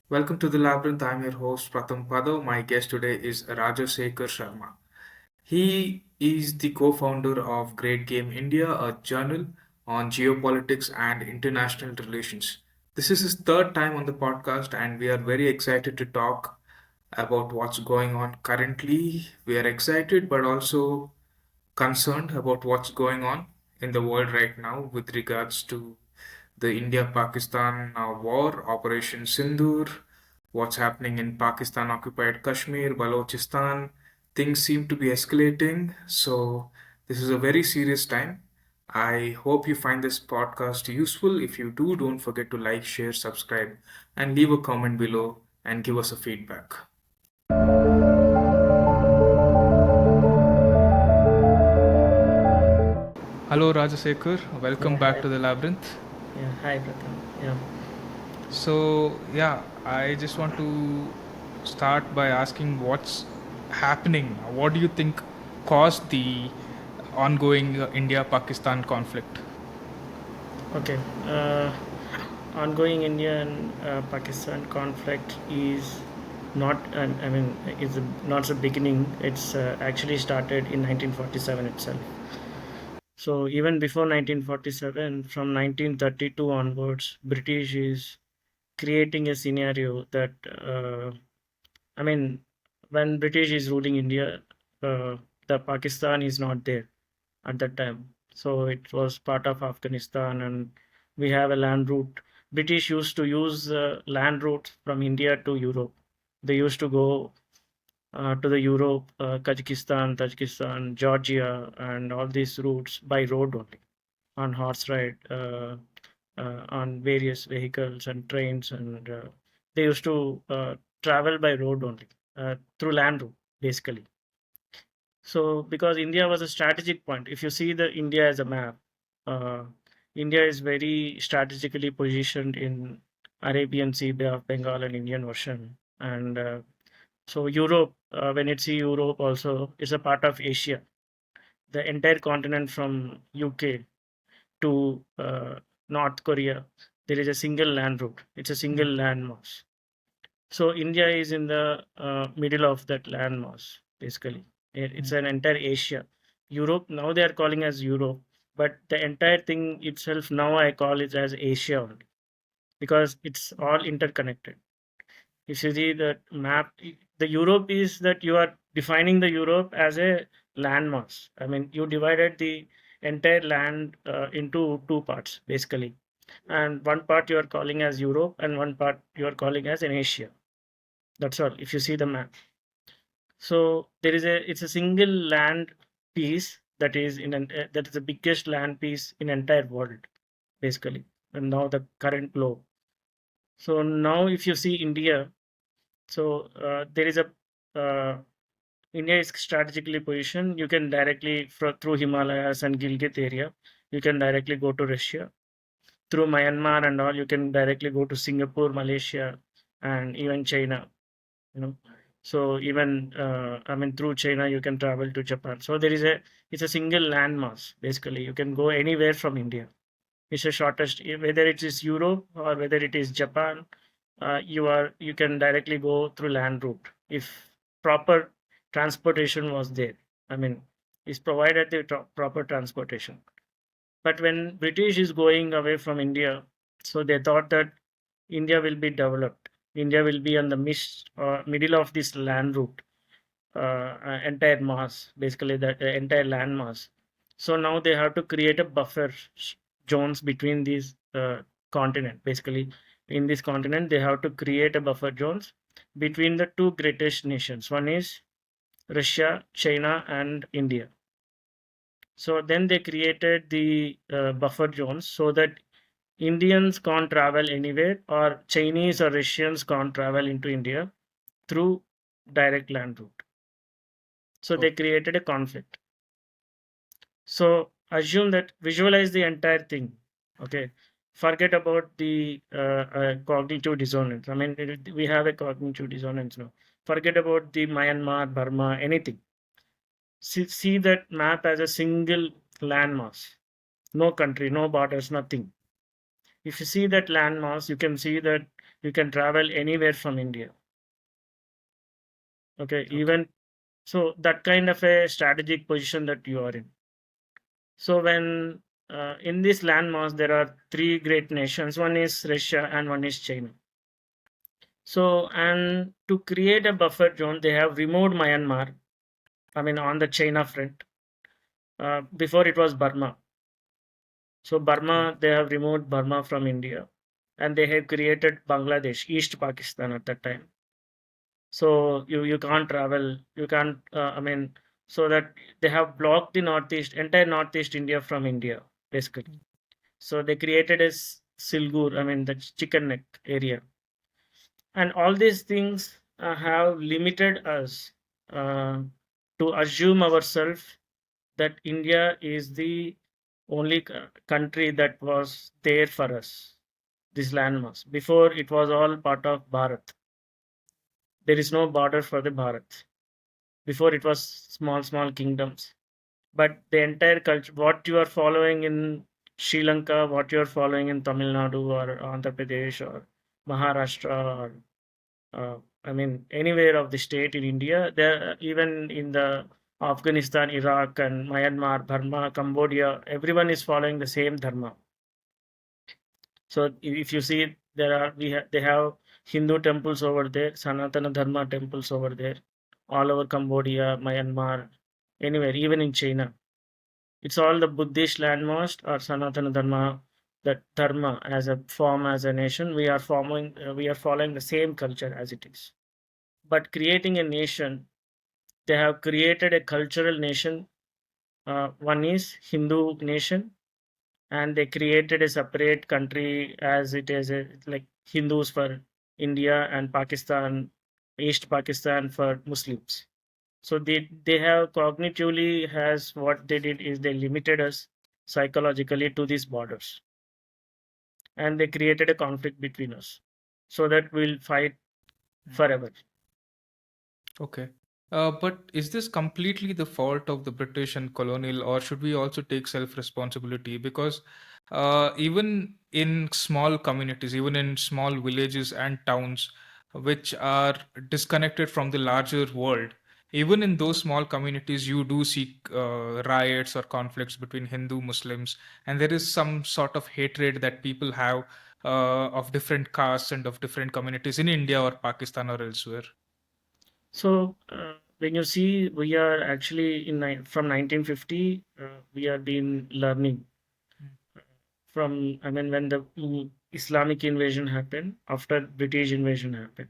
Welcome to the Labyrinth. I'm your host Pratham Padav. My guest today is Sekhar Sharma. He is the co-founder of Great Game India, a journal on geopolitics and international relations. This is his third time on the podcast, and we are very excited to talk about what's going on currently. We are excited, but also concerned about what's going on in the world right now with regards to the India Pakistan war, Operation Sindoor, what's happening in Pakistan occupied Kashmir, Balochistan. Things seem to be escalating. So, this is a very serious time. I hope you find this podcast useful. If you do, don't forget to like, share, subscribe, and leave a comment below and give us a feedback. Hello, Rajasekhar. Welcome Yeah, back hi. to the Labyrinth. Yeah, hi, Pratham. Yeah, I just want to start by asking what's happening. What do you think caused the ongoing India-Pakistan conflict? okay. Ongoing India and Pakistan conflict is not, I mean, it's not the beginning. It's actually started in 1947 itself. So even before 1947, from 1932 onwards, British is creating a scenario that, I mean, when British is ruling India, the Pakistan is not there at that time. So it was part of Afghanistan, and we have a land route. British used to use land routes from India to Europe. They used to go to the Europe, Kazakhstan, Tajikistan, Georgia, and all these routes by road only, on horse ride, on various vehicles and trains, and they used to travel by road only, through land route, basically. So, because India was a strategic point, if you see the India as a map, uh, India is very strategically positioned in Arabian Sea, Bay of Bengal, and Indian Ocean. And so, Europe, when you see Europe, also is a part of Asia. The entire continent from UK to North Korea, there is a single land route. It's a single landmass. So India is in the middle of that landmass, basically. It's an entire Asia. Europe, now they are calling as Europe, but the entire thing itself, now I call it as Asia only, because it's all interconnected. If you see the map, the Europe is that you are defining the Europe as a landmass. I mean, you divided the entire land into two parts, basically. And one part you are calling as Europe, and one part you are calling as an Asia. That's all. If you see the map, so it's a single land piece that is that is the biggest land piece in entire world, basically. And now the current globe. So now if you see India, so there is a uh, India is strategically positioned. You can directly through Himalayas and Gilgit area, you can directly go to Russia. Through Myanmar and all, you can directly go to Singapore, Malaysia, and even China. You know, so even I mean, through China you can travel to Japan. So it's a single landmass, basically. You can go anywhere from India. It's the shortest, whether it is Europe or whether it is Japan. You can directly go through land route if proper transportation was there. I mean, is provided the proper transportation. But when British is going away from India, so they thought that India will be developed. India will be on the middle of this land route, entire mass, basically that entire land mass. So now they have to create a buffer zones between these continent. Basically, in this continent, they have to create a buffer zones between the two greatest nations. One is Russia, China, and India. So then they created the buffer zones so that Indians can't travel anywhere, or Chinese or Russians can't travel into India through direct land route. So they created a conflict. So assume that, visualize the entire thing. Okay. Forget about the cognitive dissonance. I mean, we have a cognitive dissonance now. Forget about the Myanmar, Burma, anything. See that map as a single landmass. No country, no borders, nothing. If you see that landmass, you can see that You can travel anywhere from India. Okay, Okay. even so, that kind of a strategic position that you are in. So when in this landmass there are three great nations. One is Russia and one is China. So, and to create a buffer zone, they have removed Myanmar. I mean, on the China front. Before it was Burma. So Okay. Burma, they have removed Burma from India, and they have created Bangladesh, East Pakistan at that time. So you can't travel, you can't. I mean, so that they have blocked the entire northeast India from India, basically. So they created a Silgur, I mean the chicken neck area, and all these things have limited us uh, to assume ourselves that India is the only country that was there for us, this landmass. Before it was all part of Bharat. There is no border for the Bharat. Before it was small, small kingdoms. But the entire culture, what you are following in Sri Lanka, what you are following in Tamil Nadu or Andhra Pradesh or Maharashtra or I mean, anywhere of the state in India, there even in the Afghanistan, Iraq, and Myanmar, Burma, Cambodia, everyone is following the same dharma. So if you see, they have Hindu temples over there, Sanatana Dharma temples over there, all over Cambodia, Myanmar, anywhere, even in China. It's all the Buddhist landmass or Sanatana Dharma. That dharma as a form, as a nation, we are following the same culture as it is. But creating a nation, they have created a cultural nation. One is Hindu nation, and they created a separate country as it is like Hindus for India and Pakistan, East Pakistan for Muslims. So they have cognitively has what they did is they limited us psychologically to these borders, and they created a conflict between us, so that we'll fight forever. Okay. But is this completely the fault of the British and colonial, or should we also take self responsibility? Because even in small communities, even in small villages and towns, which are disconnected from the larger world, even in those small communities, you do see riots or conflicts between Hindu Muslims, and there is some sort of hatred that people have of different castes and of different communities in India or Pakistan or elsewhere. So when you see, we are actually from 1950, we have been learning from. I mean, when the Islamic invasion happened, after British invasion happened,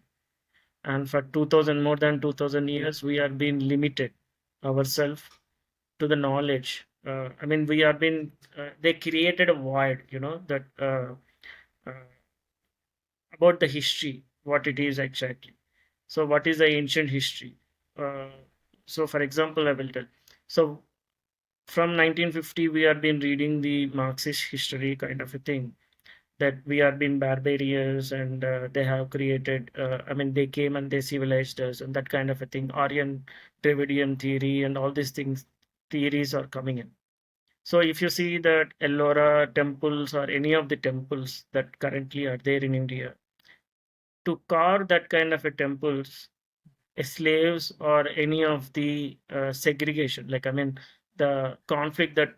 and for 2000 more than 2000 years, we have been limited ourselves to the knowledge. I mean, we have been. They created a void, that uh, about the history, what it is exactly. So, what is the ancient history? Uh, so, for example, I will tell. So, from 1950, we have been reading the Marxist history kind of a thing, that we have been barbarians and they have created, I mean, they came and they civilized us and that kind of a thing. Aryan Dravidian theory and all these things, theories are coming in. So, if you see that Ellora temples or any of the temples that currently are there in India, to carve that kind of a temples, slaves or any of the segregation, like I mean the conflict that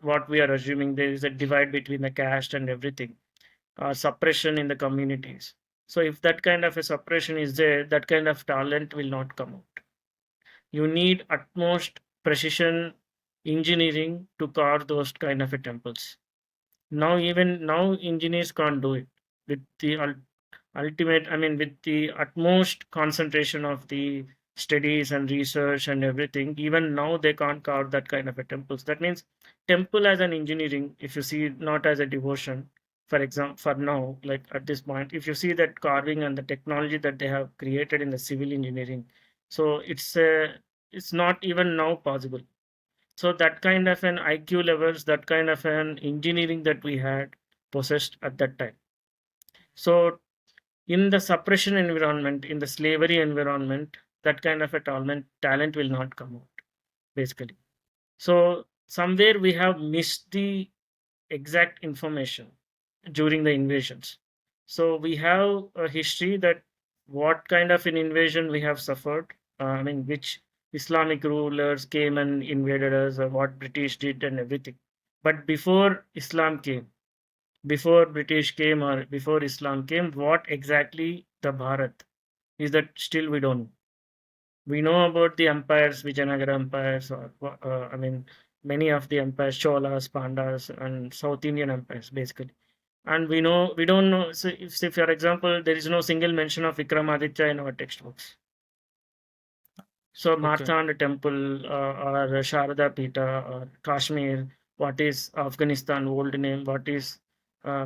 what we are assuming, there is a divide between the caste and everything, suppression in the communities. So if that kind of a suppression is there, that kind of talent will not come out. You need utmost precision engineering to carve those kind of a temples. Now even now engineers can't do it with the ultimate, I mean, with the utmost concentration of the studies and research and everything. Even now they can't carve that kind of a temples. That means temple as an engineering, if you see, not as a devotion. For example, for now, like at this point, if you see that carving and the technology that they have created in the civil engineering, so it's not even now possible. So that kind of an IQ levels, that kind of an engineering that we had possessed at that time. So in the suppression environment, in the slavery environment, that kind of a talent will not come out, basically. So somewhere we have missed the exact information during the invasions. So we have a history that what kind of an invasion we have suffered. I mean, which Islamic rulers came and invaded us, or what British did, and everything. But before Islam came, before British came, or before Islam came, what exactly the Bharat is, that still we don't know. We know about the empires, Vijayanagara empires, or I mean, many of the empires, Cholas, Pandas, and South Indian empires, basically. And we don't know. So, if for example, there is no single mention of Vikramaditya in our textbooks. So, Okay. Marthand Temple, or Sharada Pita, or Kashmir, what is Afghanistan old name, what is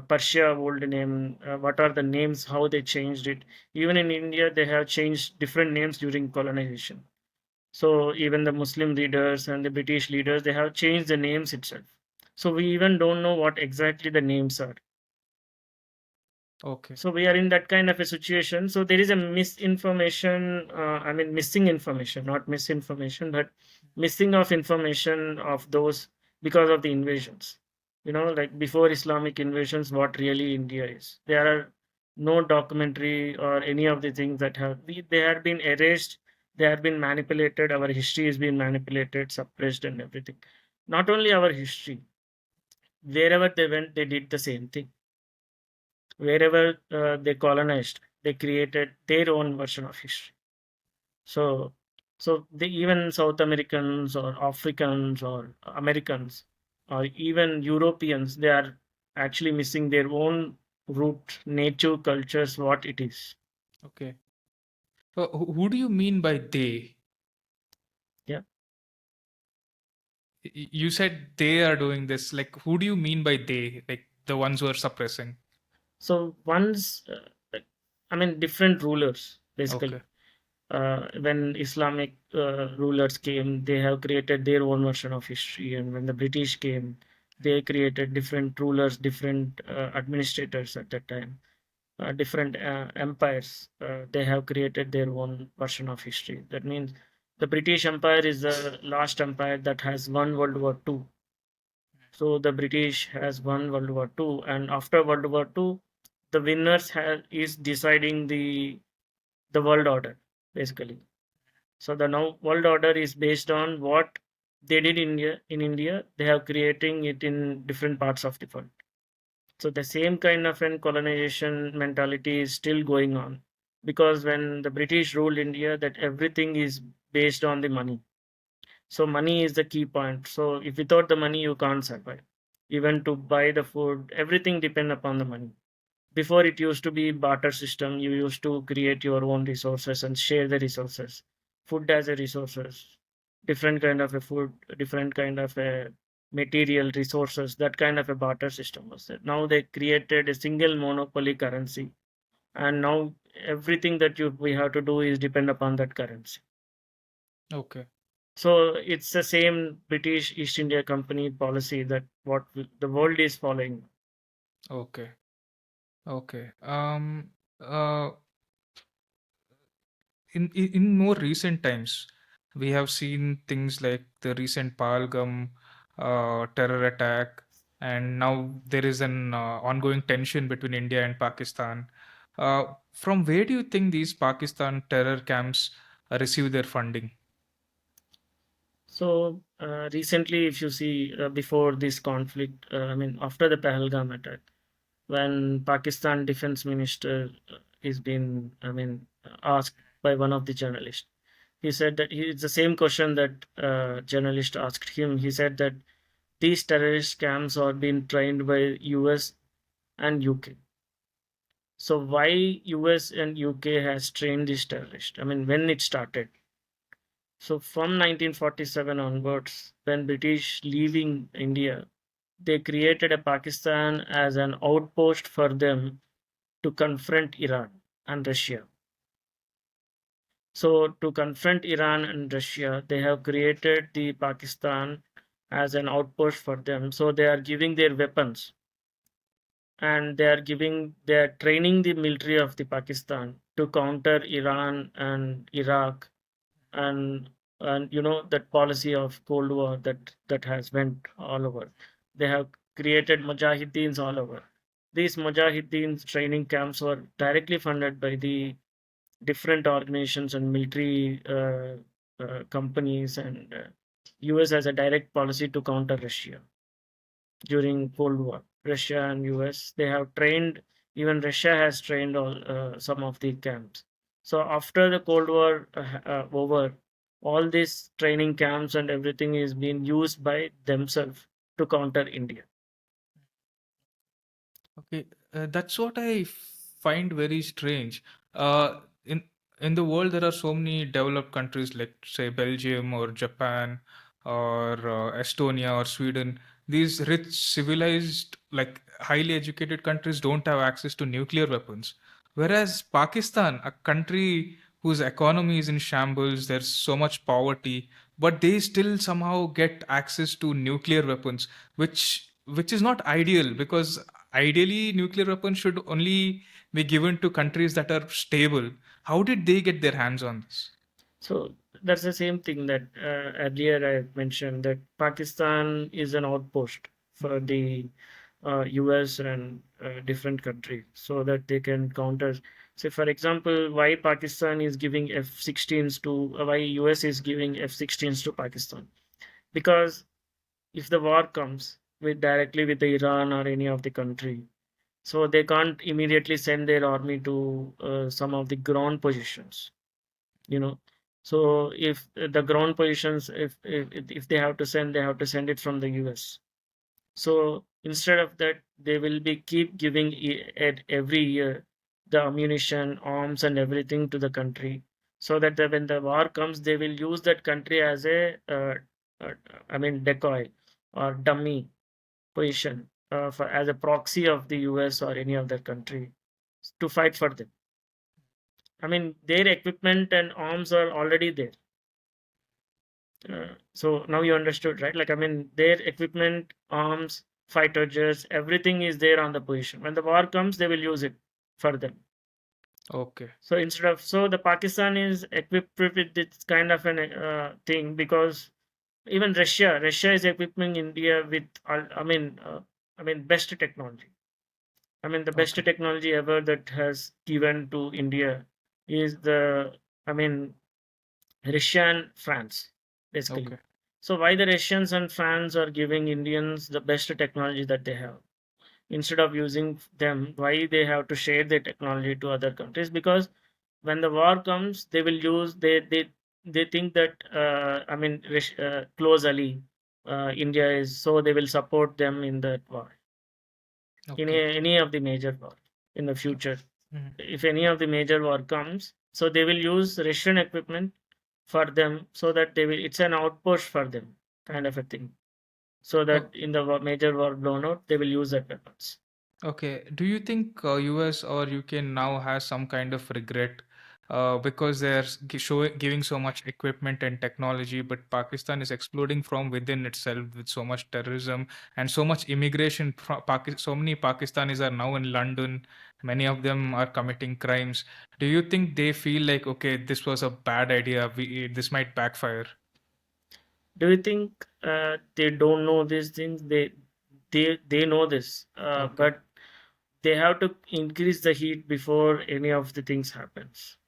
Persia old name, what are the names, how they changed it. Even in India, they have changed different names during colonization. So even the Muslim leaders and the British leaders, they have changed the names itself. So we even don't know what exactly the names are. Okay. So we are in that kind of a situation. So there is a misinformation, I mean, missing information, not misinformation, but missing of information of those because of the invasions. Like before Islamic invasions, what really India is. There are no documentary or any of the things that they had been erased, they had been manipulated, our history has been manipulated, suppressed, and everything. Not only our history, wherever they went, they did the same thing. Wherever they colonized, they created their own version of history. So, even South Americans or Africans or Americans or even Europeans, they are actually missing their own root, native cultures, what it is. Okay. So who do you mean by they? Yeah. You said they are doing this. Like, who do you mean by they? Like the ones who are suppressing? So once, I mean, different rulers basically. Okay. When Islamic rulers came, they have created their own version of history. And when the British came, they created different rulers, different administrators at that time, different empires. They have created their own version of history. That means the British Empire is the last empire that has won World War II. So the British has won World War II, and after World War II, the winners is deciding the world order, basically. So the now world order is based on what they did in India. They have creating it in different parts of the world. So the same kind of an colonization mentality is still going on, because when the British ruled India, that everything is based on the money. So money is the key point. So if without the money you can't survive. Even to buy the food, everything depend upon the money. Before it used to be barter system, you used to create your own resources and share the resources. Food as a resources, different kind of a food, different kind of a material resources, that kind of a barter system was there. Now they created a single monopoly currency, and now everything that you we have to do is depend upon that currency. Okay. So it's the same British East India Company policy that what the world is following. Okay. Okay. Uh, in more recent times, we have seen things like the recent Pahalgam terror attack, and now there is an ongoing tension between India and Pakistan. From where do you think these Pakistan terror camps receive their funding? So recently, if you see before this conflict, I mean after the Pahalgam attack, when Pakistan Defense Minister is been, I mean, asked by one of the journalists, he said that it's the same question that journalist asked him. He said that these terrorist camps are being trained by US and UK. So why US and UK has trained these terrorists? I mean, when it started. So from 1947 onwards, when British leaving India, they created a Pakistan as an outpost for them to confront Iran and Russia. So to confront Iran and Russia, they have created the Pakistan as an outpost for them. So they are giving their weapons, and they are training the military of the Pakistan to counter Iran and Iraq, and that policy of Cold War that has went all over. They have created mujahideens all over. These Mujahideen training camps were directly funded by the different organizations and military companies, and US has a direct policy to counter Russia during Cold War. Russia and US, they have trained, even Russia has trained all some of the camps. So after the Cold War over, all these training camps and everything is being used by themselves to counter India. Okay, that's what I find very strange. In the world, there are so many developed countries like, say, Belgium or Japan or Estonia or Sweden. These rich, civilized, like highly educated countries don't have access to nuclear weapons. Whereas Pakistan, a country whose economy is in shambles, there's so much poverty, but they still somehow get access to nuclear weapons, which is not ideal, because ideally nuclear weapons should only be given to countries that are stable. How did they get their hands on this? So that's the same thing that earlier I mentioned, that Pakistan is an outpost for the US and different countries so that they can counter. Say, for example, why Pakistan is giving F-16s to, why US is giving F-16s to Pakistan? Because if the war comes with directly with the Iran or any of the country, so they can't immediately send their army to some of the ground positions, you know. So if the ground positions, if they have to send, they have to send it from the US. So instead of that, they will be keep giving at every year the ammunition, arms, and everything to the country, so that when the war comes, they will use that country as a uh, I mean decoy or dummy position, for as a proxy of the US or any other country to fight for them. I mean, their equipment and arms are already there. So now you understood, right? Like, I mean, their equipment, arms, fighter jets, everything is there on the position. When the war comes, they will use it for them. Okay, So instead of, so the Pakistan is equipped with this kind of an thing, because even Russia is equipping India with, I mean, best technology. I mean, the best okay, technology ever that has given to India is the, I mean, Russia and France, basically. okay. So why the Russians and France are giving Indians the best technology that they have? Instead of using them, why they have to share their technology to other countries? Because when the war comes, they will use, they think that close ally India is, so they will support them in that war, in Okay. any of the major war in the future. Mhm. If any of the major war comes, so they will use Russian equipment for them, so that they will, it's an outpost for them, kind of a thing, so that O- in the major war blown out, they will use that weapons. Okay. Do you think US or UK now has some kind of regret because they're giving so much equipment and technology, but Pakistan is exploding from within itself with so much terrorism and so much immigration from so many Pakistanis are now in London. Many of them are committing crimes. Do you think they feel like, okay, this was a bad idea, this might backfire? Do you think they don't know these things? They know this, Okay. but they have to increase the heat before any of the things happens.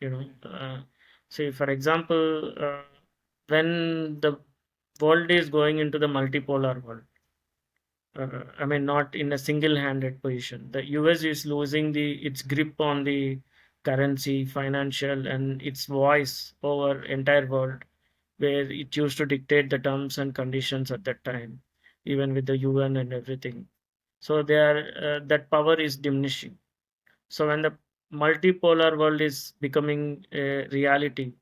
Say for example, when the world is going into the multipolar world, I mean, not in a single-handed position. The US is losing its grip on the currency, financial, and its voice over entire world, where it used to dictate the terms and conditions at that time, even with the UN and everything. So that power is diminishing. So when the multipolar world is becoming a reality,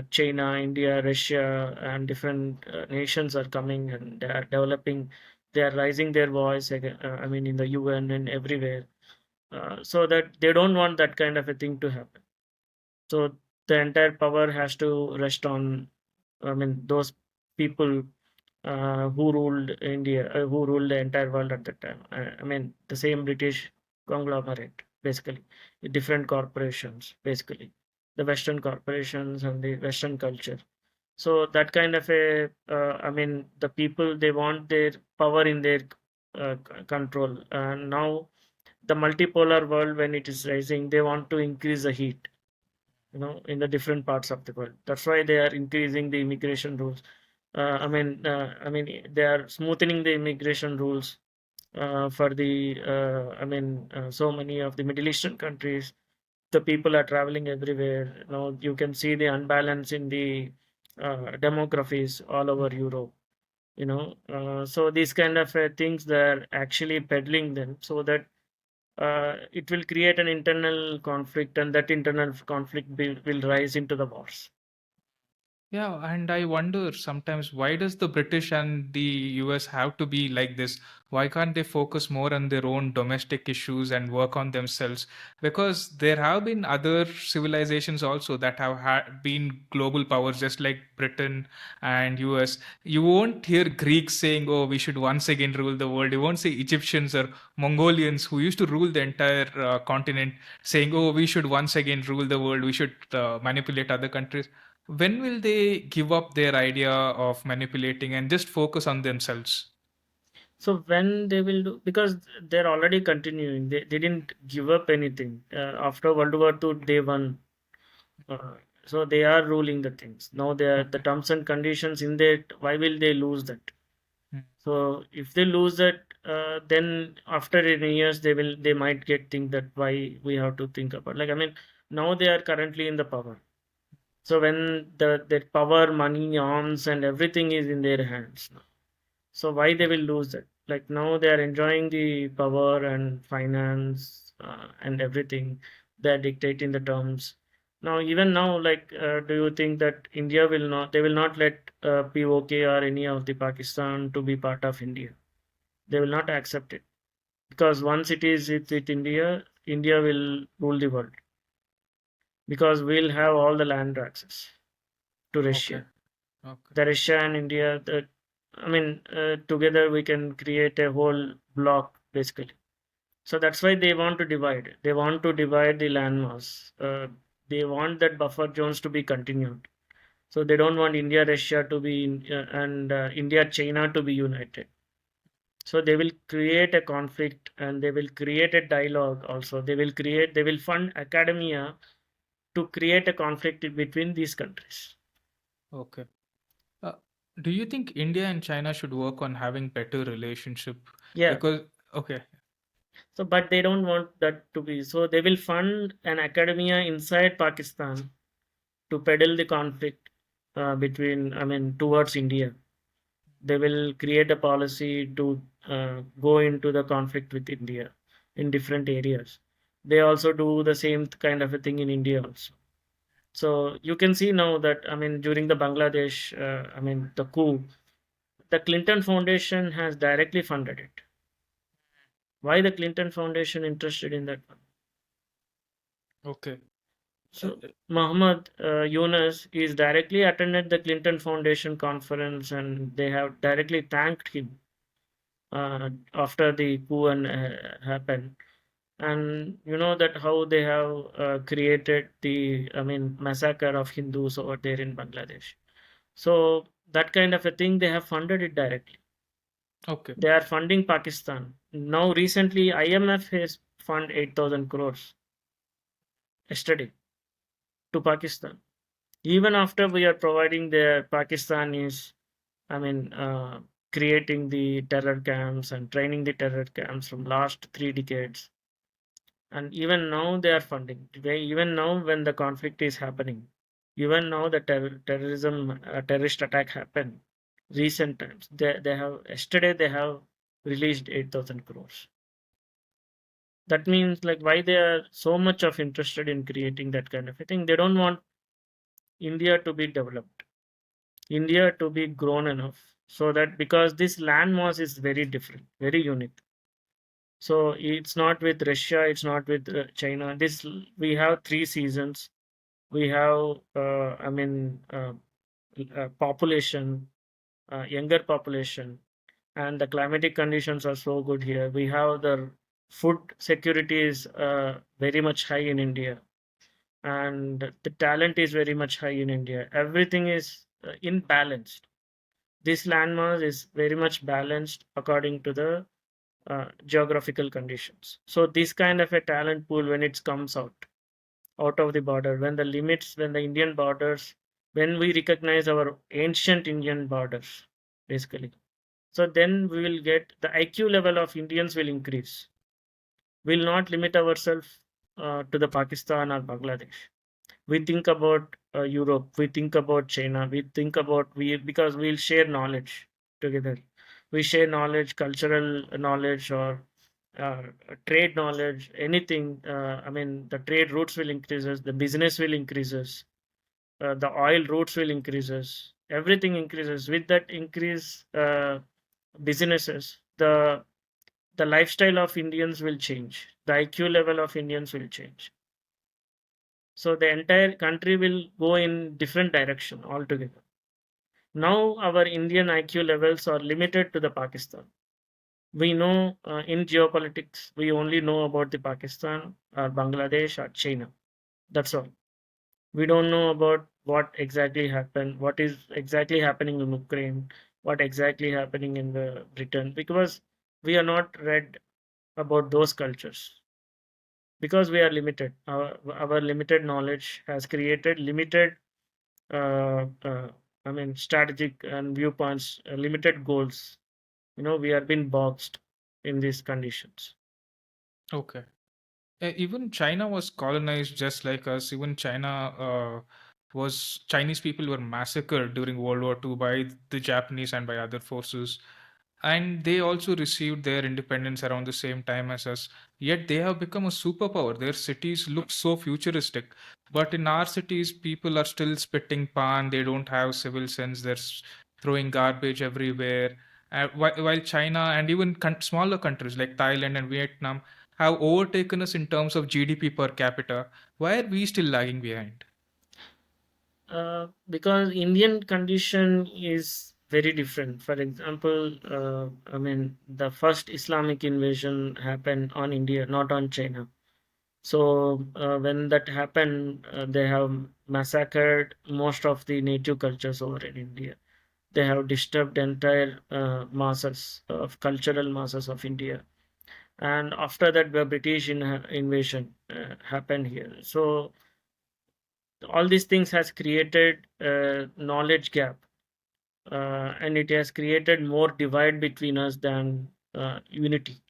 China, India, Russia, and different nations are coming and they are developing. They are raising their voice. I mean, in the UN and everywhere, so that they don't want that kind of a thing to happen. So the entire power has to rest on, I mean, those people who ruled India, who ruled the entire world at that time. I mean, the same British conglomerate, basically, with different corporations, basically, the Western corporations and the Western culture. So that kind of a, I mean, the people, they want their power in their control. And now the multipolar world, when it is rising, they want to increase the heat, in the different parts of the world. That's why they are increasing the immigration rules. They are smoothening the immigration rules for the so many of the Middle Eastern countries. The people are traveling everywhere. Now you can see the unbalance in the demographies all over Europe. So these kind of things, they're actually peddling them so that it will create an internal conflict, and that internal conflict will rise into the wars. Yeah, and I wonder sometimes, why does the British and the US have to be like this? Why can't they focus more on their own domestic issues and work on themselves? Because there have been other civilizations also that have been global powers, just like Britain and US. You won't hear Greeks saying, "Oh, we should once again rule the world." You won't see Egyptians or Mongolians who used to rule the entire continent saying, "Oh, we should once again rule the world. We should manipulate other countries." When will they give up their idea of manipulating and just focus on themselves? So when they will do, because they're already continuing, they didn't give up anything after World War II. They won, uh, so they are ruling the things now. They are the Okay. terms and conditions in that. Why will they lose that? Hmm. So if they lose that, then after any years they might get think that why we have to think about, like, now they are currently in the power. So when the power, money, arms, and everything is in their hands now. So why they will lose that? Like, now they are enjoying the power and finance and everything. They are dictating the terms. Now, even now, like, do you think that India will not? They will not let POK or any of the Pakistan to be part of India. They will not accept it, because once it is with India, India will rule the world, because we'll have all the land access to Okay. Russia. Okay. The Russia and India, together we can create a whole block basically. So that's why they want to divide. They want to divide the landmass. They want that buffer zones to be continued. So they don't want India, Russia to be and India, China to be united. So they will create a conflict, and they will create a dialogue also. They will fund academia to create a conflict between these countries. Okay. Uh, do you think India and China should work on having better relationship? Yeah. Because okay. So, but they don't want that to be. So, they will fund an academia inside Pakistan to peddle the conflict towards India. They will create a policy to go into the conflict with India in different areas. They also do the same kind of a thing in India also. So, you can see now that, during the Bangladesh, the coup, the Clinton Foundation has directly funded it. Why the Clinton Foundation interested in that one? Okay. Uh, So Muhammad Yunus is directly attended the Clinton Foundation conference, and they have directly thanked him after the coup and happened. And you know that how they have created the massacre of Hindus over there in Bangladesh. So that kind of a thing, they have funded it directly. okay. They are funding Pakistan now. Recently, IMF has fund 8,000 crores yesterday to Pakistan. Even after we are providing, the Pakistan is, I mean, creating the terror camps and training the terror camps from last 3 decades. And even now they are funding. Even now when the conflict is happening, even now the terrorist attack happened recent times. They have yesterday they have released 8,000 crores. That means, like, why they are so much of interested in creating that kind of a thing. They don't want India to be developed, India to be grown enough, so that, because this land mass is very different, very unique. So it's not with Russia, it's not with China. This we have 3 seasons. We have, population, younger population, and the climatic conditions are so good here. We have the food security is very much high in India, and the talent is very much high in India. Everything is in balance. This landmass is very much balanced according to the geographical conditions. So this kind of a talent pool, when it comes out of the border, when the limits, when the Indian borders, when we recognize our ancient Indian borders, basically, so then we will get the IQ level of Indians will increase. We'll not limit ourselves to the Pakistan or Bangladesh. We think about Europe, we think about China, we think about we because we'll share knowledge together. We share knowledge, cultural knowledge, or uh, trade knowledge, anything. I mean, the trade routes will increases, the business will increases, the oil routes will increases, everything increases. With that increase businesses, the lifestyle of Indians will change. The IQ level of Indians will change. So the entire country will go in different direction altogether. Now our Indian IQ levels are limited to the Pakistan. We know in geopolitics, we only know about the Pakistan or Bangladesh or China. That's all. We don't know about what exactly happened, what is exactly happening in Ukraine, what exactly happening in the Britain, because we are not read about those cultures. Because we are limited, our limited knowledge has created limited uh, uh, I mean strategic and viewpoints, limited goals. We are being boxed in these conditions. Okay. Even China was colonized just like us. Even China was Chinese people were massacred during World War II by the Japanese and by other forces, and they also received their independence around the same time as us. Yet they have become a superpower. Their cities look so futuristic, but in our cities, people are still spitting pan. They don't have civil sense. They're throwing garbage everywhere. While China and even smaller countries like Thailand and Vietnam have overtaken us in terms of GDP per capita. Why are we still lagging behind? Because Indian condition is very different. For example, I mean, the first Islamic invasion happened on India, not on China. So when that happened, they have massacred most of the native cultures over in India. They have disturbed entire masses of cultural masses of India. And after that, the British invasion happened here. So all these things has created a knowledge gap, and it has created more divide between us than unity.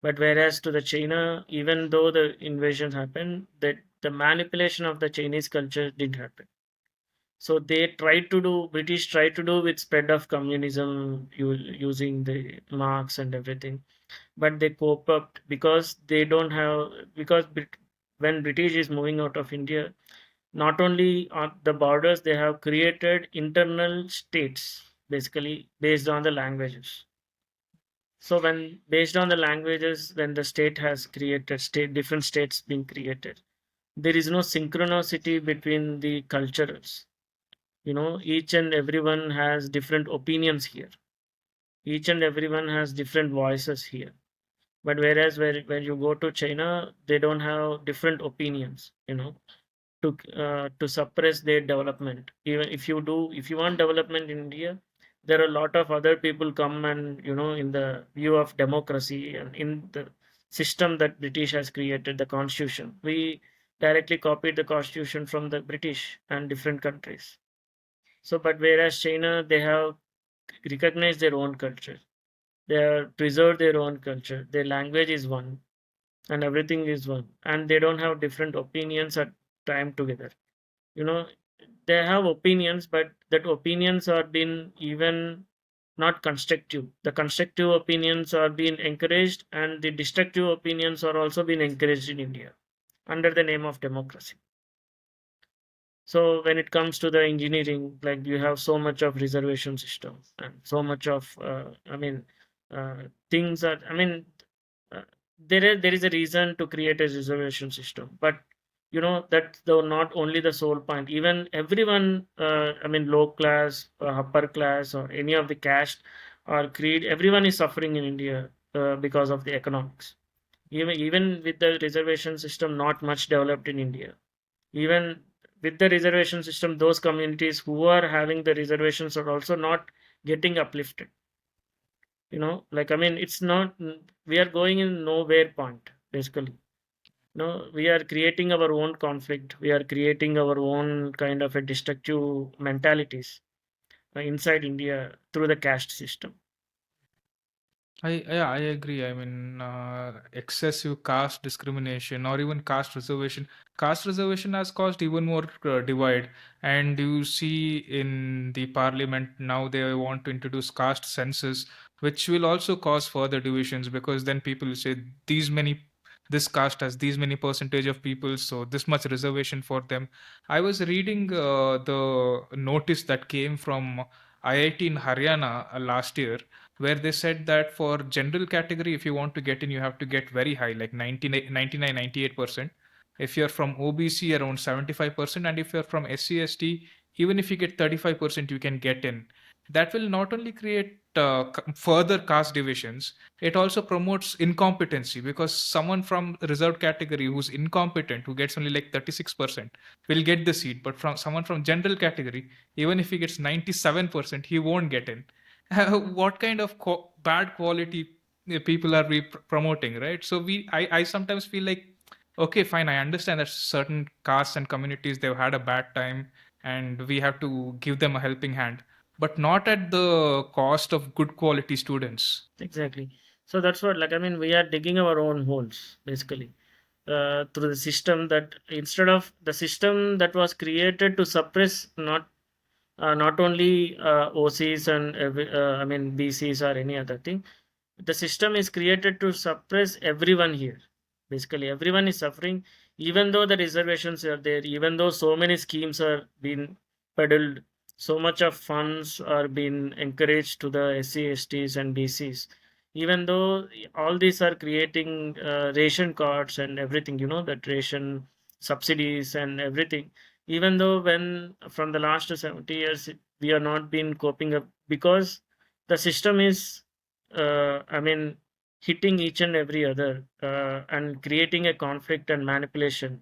But whereas to the China, even though the invasion happened, that the manipulation of the Chinese culture didn't happen. So British tried to do with spread of communism using the Marx and everything, but they cope up because they don't have, because when British is moving out of India, not only on the borders, they have created internal states, basically based on the languages. So when based on the languages, when the state has created different states being created, there is no synchronicity between the cultures. Each and everyone has different opinions here. Each and everyone has different voices here. But whereas when you go to China, they don't have different opinions. To suppress their development. Even if you want development in India, there are a lot of other people come, and in the view of democracy and in the system that British has created, the constitution, we directly copied the constitution from the British and different countries. So but whereas China, they have recognized their own culture, they have preserved their own culture, their language is one, and everything is one, and they don't have different opinions at time together. you know they have opinions, but that opinions are being even not constructive. The constructive opinions are being encouraged, and the destructive opinions are also being encouraged in India under the name of democracy. So when it comes to the engineering, like, you have so much of reservation system and so much of things that, uh, there is a reason to create a reservation system, but that's the not only the sole point. Even everyone, low class, upper class, or any of the caste or creed, everyone is suffering in India because of the economics. Even with the reservation system not much developed in India, even with the reservation system, those communities who are having the reservations are also not getting uplifted. Like, I mean, it's not, we are going in nowhere point, basically. We are creating our own conflict. We are creating our own kind of a destructive mentalities inside India through the caste system. I agree. I mean, excessive caste discrimination or even caste reservation. Caste reservation has caused even more divide. And you see in the parliament now they want to introduce caste census, which will also cause further divisions, because then people will say these many, this caste has these many percentage of people, so this much reservation for them. I was reading the notice that came from IIT in Haryana last year, where they said that for general category, if you want to get in, you have to get very high, like 99, 99, 98%. If you're from OBC, around 75%. And if you're from SC, ST, even if you get 35%, you can get in. That will not only create further caste divisions, it also promotes incompetency, because someone from reserved category who's incompetent, who gets only like 36%, will get the seat. But from someone from general category, even if he gets 97%, he won't get in. What kind of bad quality people are we promoting, right? So I sometimes feel like, okay, fine, I understand that certain castes and communities, they've had a bad time and we have to give them a helping hand, but not at the cost of good quality students. Exactly. So that's what, like, I mean, we are digging our own holes, basically, through the system, that instead of the system that was created to suppress not only OCs and I mean BCs or any other thing. The system is created to suppress everyone here. Basically, everyone is suffering, even though the reservations are there, even though so many schemes are being peddled, so much of funds are being encouraged to the SC, STs, and BCs. Even though all these are creating ration cards and everything, that ration subsidies and everything. Even though when from the last 70 years we are not been coping up, because the system is I mean, hitting each and every other and creating a conflict and manipulation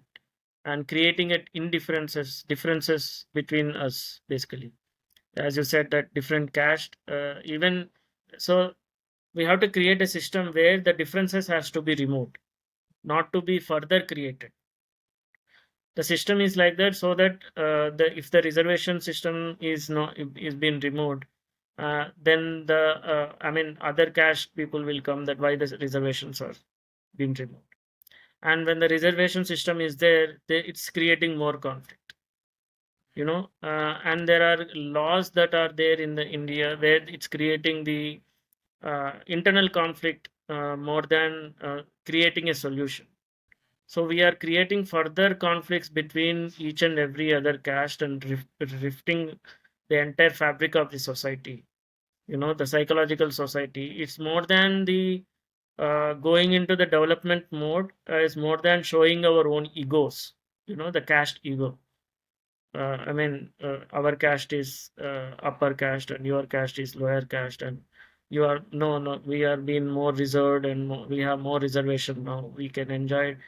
and creating it indifferences, differences between us, basically. As you said, that different caste, even so, we have to create a system where the differences has to be removed, not to be further created. The system is like that, so that the if the reservation system is not is being removed, then the I mean other caste people will come, that why the reservations are being removed. And when the reservation system is there, it's creating more conflict. And there are laws that are there in the India where it's creating the internal conflict more than creating a solution. So we are creating further conflicts between each and every other caste and rifting the entire fabric of the society. The psychological society. It's more than the going into the development mode. Is more than showing our own egos. The caste ego. I mean, our caste is upper caste, and your caste is lower caste, and you are no, no. We are being more reserved, and we have more reservation now. We can enjoy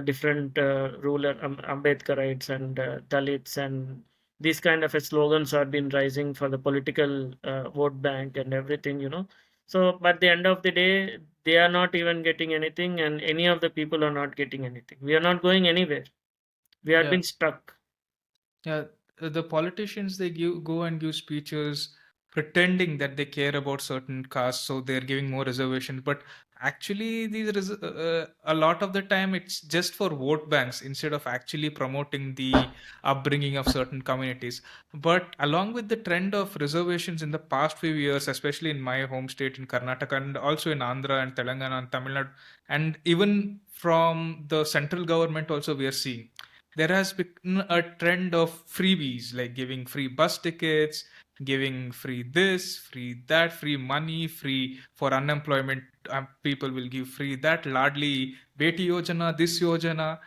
different ruler Ambedkarites and Dalits, and these kind of slogans are been rising for the political vote bank and everything. So, but the end of the day, they are not even getting anything, and any of the people are not getting anything. We are not going anywhere. We are Yeah. being stuck. Yeah, the politicians, they go and give speeches pretending that they care about certain castes, so they're giving more reservations. But actually, a lot of the time it's just for vote banks instead of actually promoting the upbringing of certain communities. But along with the trend of reservations in the past few years, especially in my home state in Karnataka and also in Andhra and Telangana and Tamil Nadu, and even from the central government also, we are seeing there has been a trend of freebies, like giving free bus tickets, giving free this, free that, free money, free for unemployment. People will give free that, ladli beti yojana, this yojana.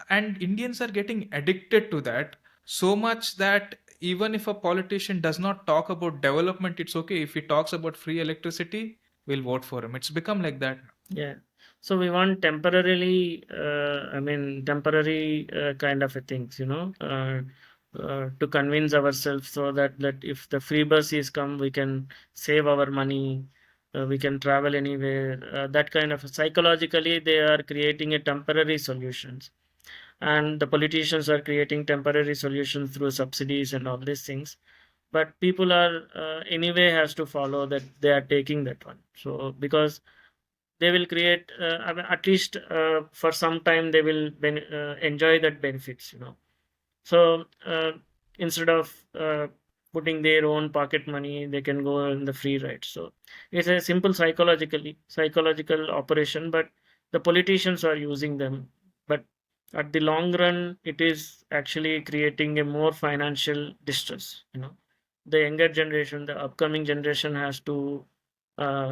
And Indians are getting addicted to that so much that even if a politician does not talk about development, it's okay. If he talks about free electricity, we'll vote for him. It's become like that. Yeah. So we want temporarily, I mean, temporary kind of a things, to convince ourselves, so that if the free bus is come, we can save our money. we can travel anywhere. That kind of psychologically, they are creating a temporary solutions, and the politicians are creating temporary solutions through subsidies and all these things. But people are anyway has to follow that they are taking that one. So because they will create, I mean, at least for some time they will enjoy that benefits. So instead of putting their own pocket money, they can go in the free ride. So it's a simple psychological operation, but the politicians are using them. But at the long run, it is actually creating a more financial distress. The younger generation, the upcoming generation has to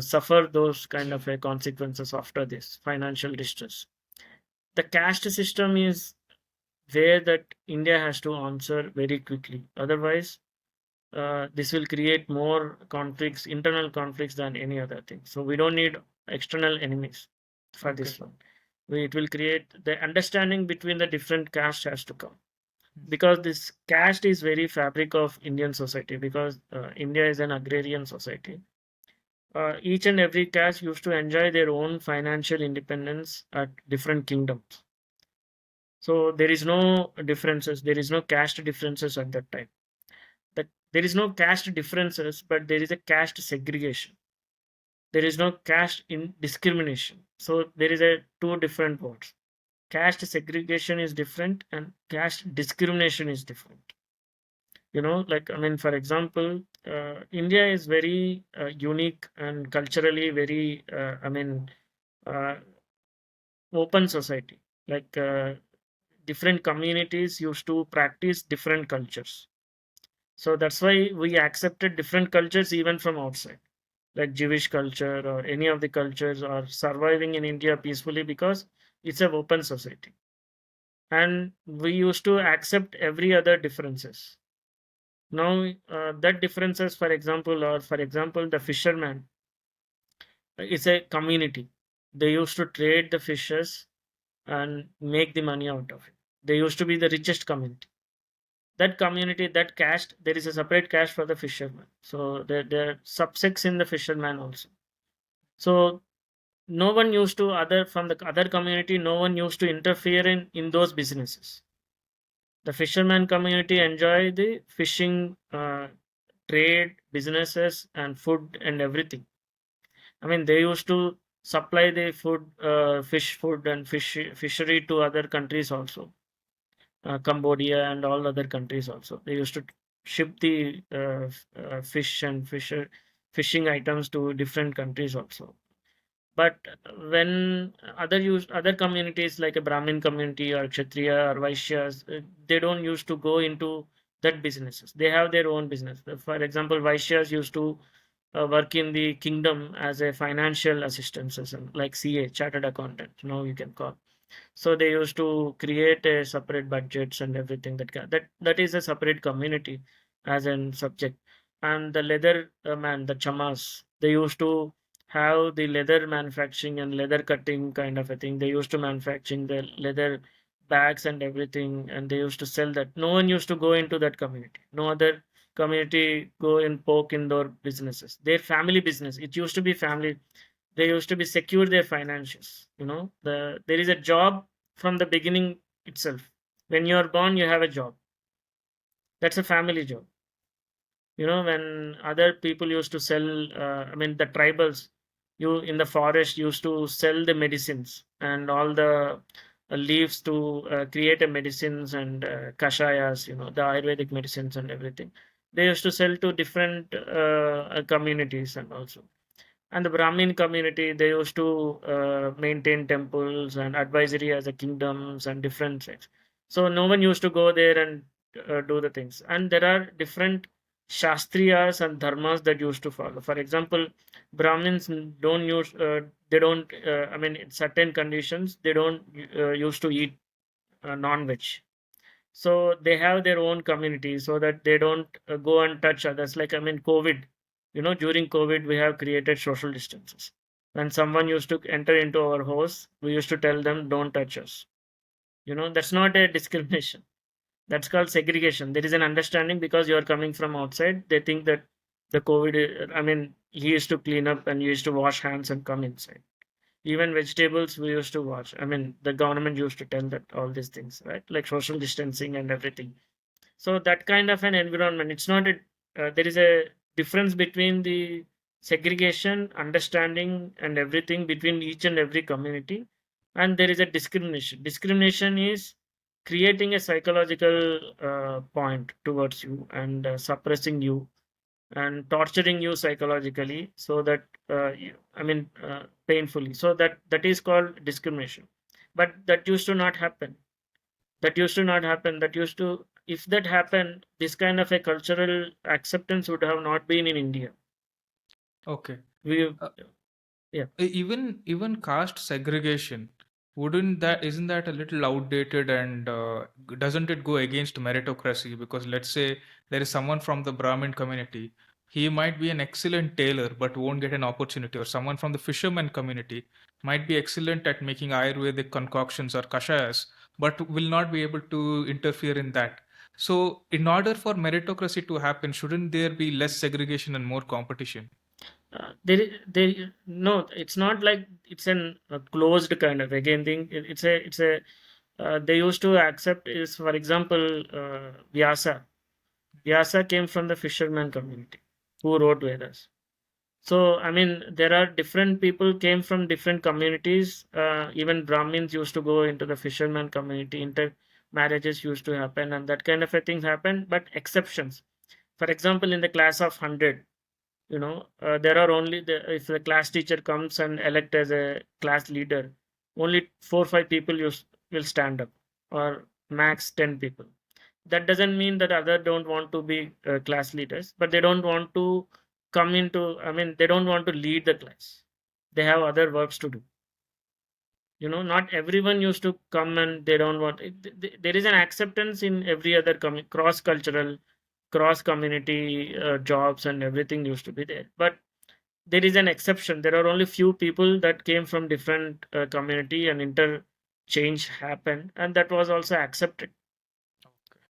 suffer those kind of consequences after this financial distress. The caste system is where that India has to answer very quickly. Otherwise, this will create more conflicts, internal conflicts than any other thing. So we don't need external enemies for Okay. this one. It will create the understanding between the different castes has to come, because this caste is very fabric of Indian society, because India is an agrarian society. Each and every caste used to enjoy their own financial independence at different kingdoms. So there is no differences. There is no caste differences at that time. There is no caste differences, but there is a caste segregation. There is no caste in discrimination. So there is a two different words. Caste segregation is different, and caste discrimination is different. Like, I mean, for example, India is very unique and culturally very, uh, open society. Like, different communities used to practice different cultures. So that's why we accepted different cultures even from outside, like Jewish culture or any of the cultures are surviving in India peacefully because it's an open society. And we used to accept every other differences. Now, that differences, for example, the fisherman is a community. They used to trade the fishes and make the money out of it. They used to be the richest community. That community, that caste, there is a separate caste for the fisherman. So there are subsects in the fisherman also. So no one used to other from the other community, no one used to interfere in those businesses. The fisherman community enjoy the fishing, trade, businesses, and food and everything. I mean, they used to supply the food, fish food and fishery to other countries also. Cambodia and all other countries also. They used to ship the fish and fishing items to different countries also. But when other communities like a Brahmin community or Kshatriya or Vaishyas, they don't used to go into that businesses. They have their own business. For example, Vaishyas used to work in the kingdom as a financial assistance, like CA, chartered accountant. Now you can call. So they used to create a separate budgets and everything. That is a separate community as an subject. And the leather man, the chamas, they used to have the leather manufacturing and leather cutting kind of a thing. They used to manufacturing the leather bags and everything, and they used to sell that. No one used to go into that community. No other community go and poke in their businesses. Their family business. It used to be family. They used to be secure their finances. There is a job from the beginning itself. When you are born, you have a job. That's a family job. When other people used to sell, I mean, the tribals, you in the forest used to sell the medicines and all the leaves to create a medicines and kashayas, the Ayurvedic medicines and everything. They used to sell to different communities. And the Brahmin community, they used to maintain temples and advisory as a kingdoms and different things. So no one used to go there and do the things. And there are different shastriyas and dharmas that used to follow. For example, Brahmins don't use, they don't, I mean, in certain conditions, they don't used to eat non-veg. So they have their own community so that they don't go and touch others. Like, I mean, COVID, during COVID, we have created social distances. When someone used to enter into our house, we used to tell them, don't touch us. That's not a discrimination. That's called segregation. There is an understanding because you are coming from outside. They think that the COVID, I mean, he used to clean up and he used to wash hands and come inside. Even vegetables we used to wash. I mean, the government used to tell that all these things, right? Like social distancing and everything. So that kind of an environment, it's not a, there is a difference between the segregation, understanding, and everything between each and every community, and there is a discrimination. Discrimination is creating a psychological point towards you and suppressing you and torturing you psychologically so that I mean painfully, so that is called discrimination. But that used to not happen. That used to, if that happened, this kind of a cultural acceptance would have not been in India. Okay. We Uh, Yeah. even caste segregation, wouldn't that isn't that a little outdated, and doesn't it go against meritocracy? Because let's say there is someone from the Brahmin community, he might be an excellent tailor but won't get an opportunity, or someone from the fisherman community might be excellent at making Ayurvedic concoctions or kashayas but will not be able to interfere in that. So in order for meritocracy to happen, shouldn't there be less segregation and more competition? No, it's not like it's a closed kind of again thing. It's a they used to accept is, for example, Vyasa came from the fisherman community who wrote Vedas. So, I mean, there are different people came from different communities. Even Brahmins used to go into the fisherman community. Inter marriages used to happen, and that kind of a thing happened. But exceptions. For example, in the class of 100, there are only if the class teacher comes and elect as a class leader, only 4 or 5 people will stand up, or max 10 people. That doesn't mean that other don't want to be class leaders, but they don't want to come into, I mean, they don't want to lead the class. They have other works to do. Not everyone used to come, and they don't want there is an acceptance in every other cross cultural, cross community jobs and everything used to be there. But there is an exception. There are only few people that came from different community, and interchange happened, and that was also accepted.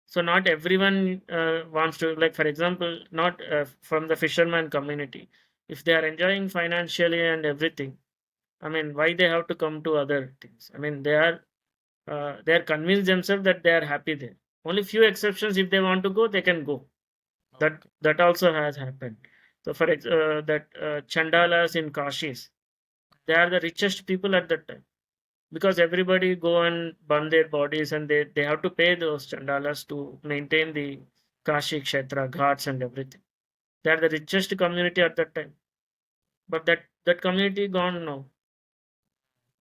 So not everyone wants to, like, for example, not from the fisherman community. If they are enjoying financially and everything, I mean, why they have to come to other things? I mean, they are convinced themselves that they are happy there. Only few exceptions. If they want to go, they can go. That also has happened. So that Chandalas in Kashis, they are the richest people at that time, because everybody go and burn their bodies, and they have to pay those chandalas to maintain the Kashi Kshetra, ghats and everything. They are the richest community at that time. But that community gone now.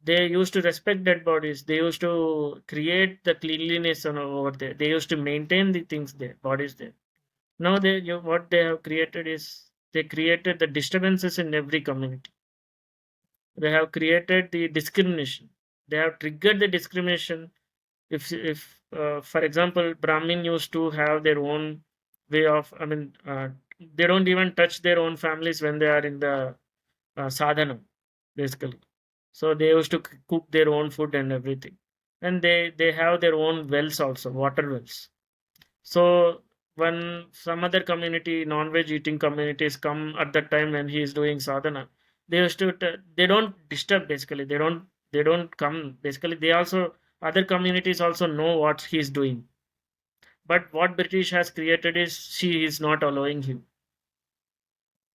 They used to respect dead bodies. They used to create the cleanliness over there. They used to maintain the things there, bodies there. Now what they have created is they created the disturbances in every community. They have created the discrimination. They have triggered the discrimination. If For example, Brahmin used to have their own way of, I mean, they don't even touch their own families when they are in the sadhana, basically. So they used to cook their own food and everything, and they have their own wells also, water wells. So when some other community, non-veg eating communities, come at that time when he is doing sadhana, they used to they don't disturb, basically. They don't come, basically. They also, other communities also know what he is doing. But what British has created is she is not allowing him.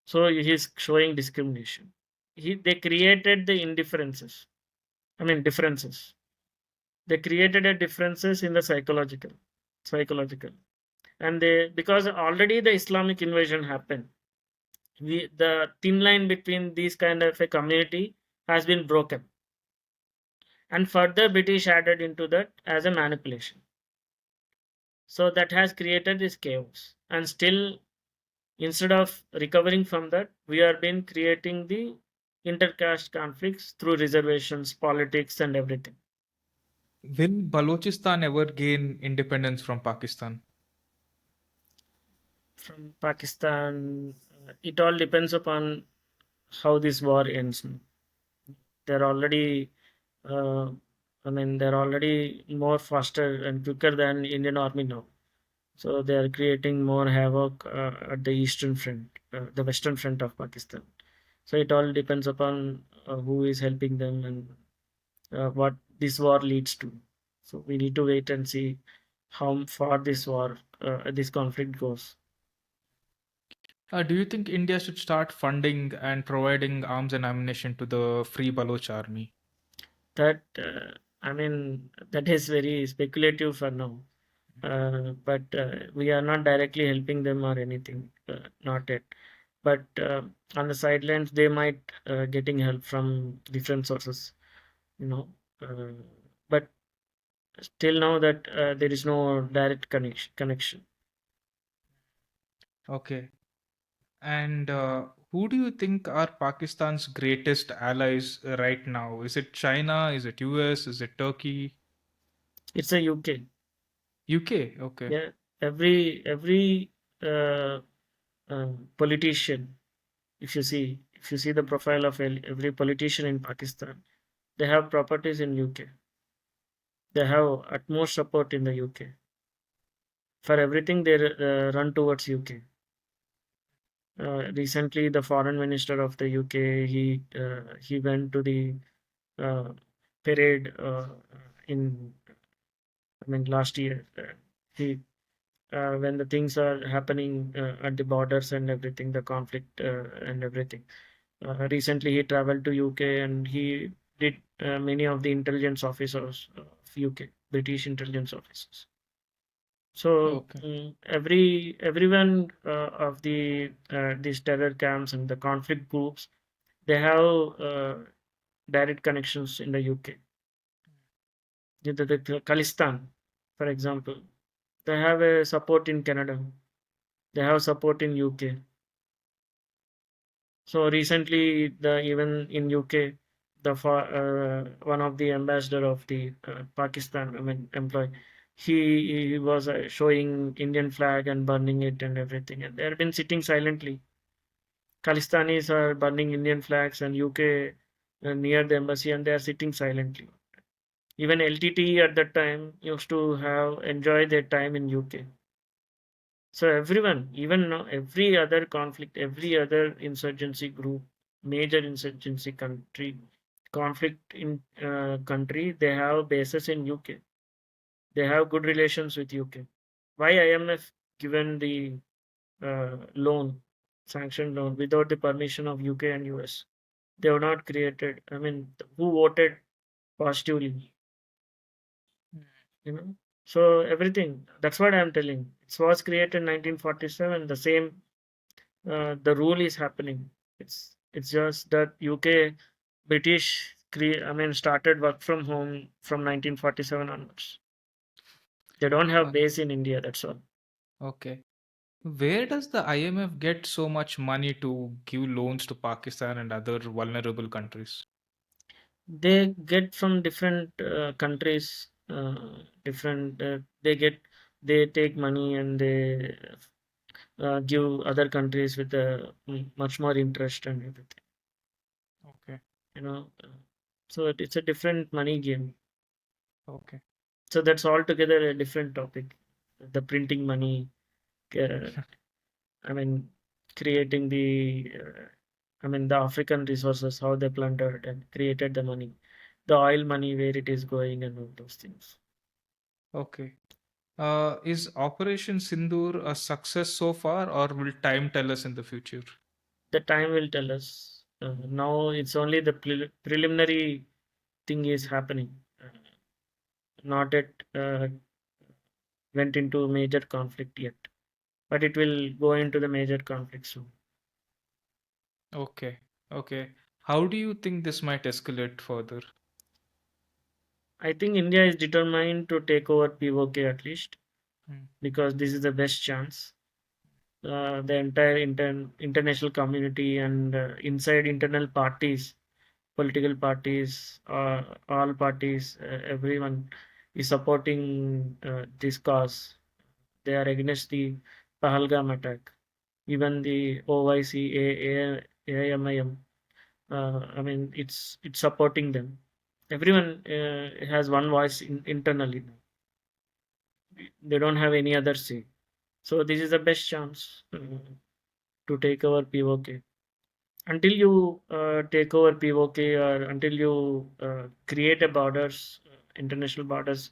So he is showing discrimination. They created the indifferences. I mean differences. They created a differences in the psychological. And they, because already the Islamic invasion happened, the thin line between these kind of a community has been broken, and further British added into that as a manipulation. So that has created this chaos, and still, instead of recovering from that, we are been creating the intercaste conflicts through reservations, politics, and everything. Will Balochistan ever gain independence from Pakistan? From Pakistan, it all depends upon how this war ends. They're already, uh, I mean, they're already more faster and quicker than Indian army now. So they are creating more havoc at the eastern front, the western front of Pakistan. So it all depends upon who is helping them and what this war leads to. So we need to wait and see how far this conflict goes. Do you think India should start funding and providing arms and ammunition to the Free Baloch army? That I mean, that is very speculative for now. But we are not directly helping them or anything, not yet. But on the sidelines, they might getting help from different sources, you know. Uh, but till now, that there is no direct connection. Okay. And who do you think are Pakistan's greatest allies right now? Is it China? Is it US? Is it Turkey? It's a UK. UK? Okay. Yeah, every uh, politician, if you see the profile of every politician in Pakistan, they have properties in UK. They have utmost support in the UK. For everything, they run towards UK. Recently, the foreign minister of the UK, he went to the uh, parade in, I mean, last year. He when the things are happening at the borders and everything, the conflict and everything. Recently, he traveled to UK and he did many of the intelligence officers of UK, British intelligence officers. So Okay. everyone of these terror camps and the conflict groups, they have direct connections in the UK. The Khalistan, for example, they have a support in Canada. They have support in UK. So recently, the even in UK, one of the ambassador of the Pakistan, I mean, employee, he was showing Indian flag and burning it and everything, and they have been sitting silently. Khalistanis are burning Indian flags and UK near the embassy, and they are sitting silently. Even LTT at that time used to have enjoy their time in UK. So everyone, even now, every other conflict, every other insurgency group, major insurgency conflict in country, they have bases in UK. They have good relations with UK. Why IMF given the loan, sanctioned loan without the permission of UK and US? They were not created. I mean, who voted positively? You know. So everything. That's what I'm telling. It was created in 1947. The same the rule is happening. It's just that UK I mean started work from home from 1947 onwards. They don't have Uh, base in India. That's all. okay. Where does the IMF get so much money to give loans to Pakistan and other vulnerable countries? They get from different countries. Different. They take money and they give other countries with much more interest and everything. Okay. You know. So it's a different money game. Okay. So that's altogether a different topic. The printing money, uh, I mean, creating the African resources, how they plundered and created the money, the oil money, where it is going, and all those things. Okay. Is Operation Sindoor a success so far, or will time tell us in the future? The time will tell us. Now it's only the preliminary thing is happening. Not yet went into major conflict yet, but it will go into the major conflict soon. Okay. Okay. How do you think this might escalate further? I think India is determined to take over POK at least Hmm. because this is the best chance. The entire international community and inside internal parties, political parties, all parties, everyone is supporting this cause. They are against the Pahalgam attack. Even the OIC, AIMIM, I mean, it's supporting them. Everyone has one voice internally. They don't have any other say. So this is the best chance to take over POK. Until you take over POK, or until you create a borders, international borders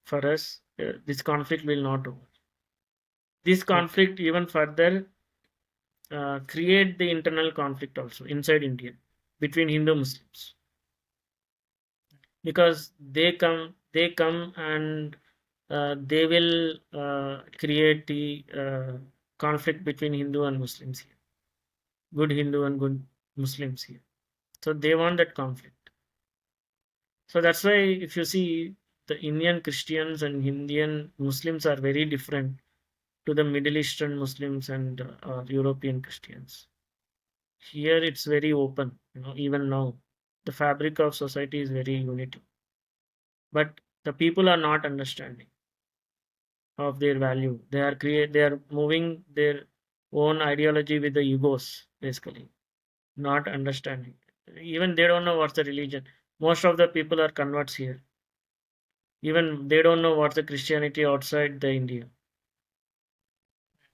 for us, this conflict will not over. This Okay. conflict even further create the internal conflict also inside India between Hindu Muslims, because they come and they will create the conflict between Hindu and Muslims here, good Hindu and good Muslims here. So they want that conflict. So that's why if you see, the Indian Christians and Indian Muslims are very different to the Middle Eastern Muslims and European Christians. Here it's very open, even now. The fabric of society is very unity. But the people are not understanding of their value. They are moving their own ideology with the egos, basically, not understanding. Even they don't know what's the religion. Most of the people are converts here. Even they don't know what's the Christianity outside the India.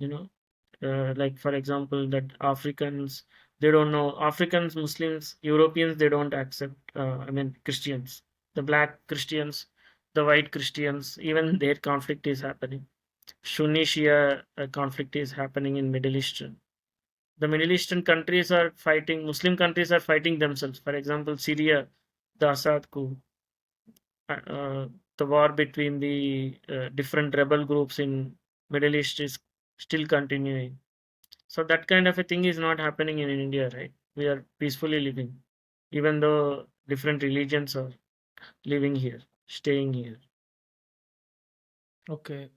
You know, like for example, that Africans, they don't know, Africans, Muslims, Europeans, they don't accept. I mean, Christians, the black Christians, the white Christians, even their conflict is happening. Sunni Shia conflict is happening in Middle Eastern. The Middle Eastern countries are fighting. Muslim countries are fighting themselves. For example, Syria, the Assad coup, the war between the different rebel groups in Middle East is still continuing. So that kind of a thing is not happening in India, right? We are peacefully living, even though different religions are living here, staying here. Okay.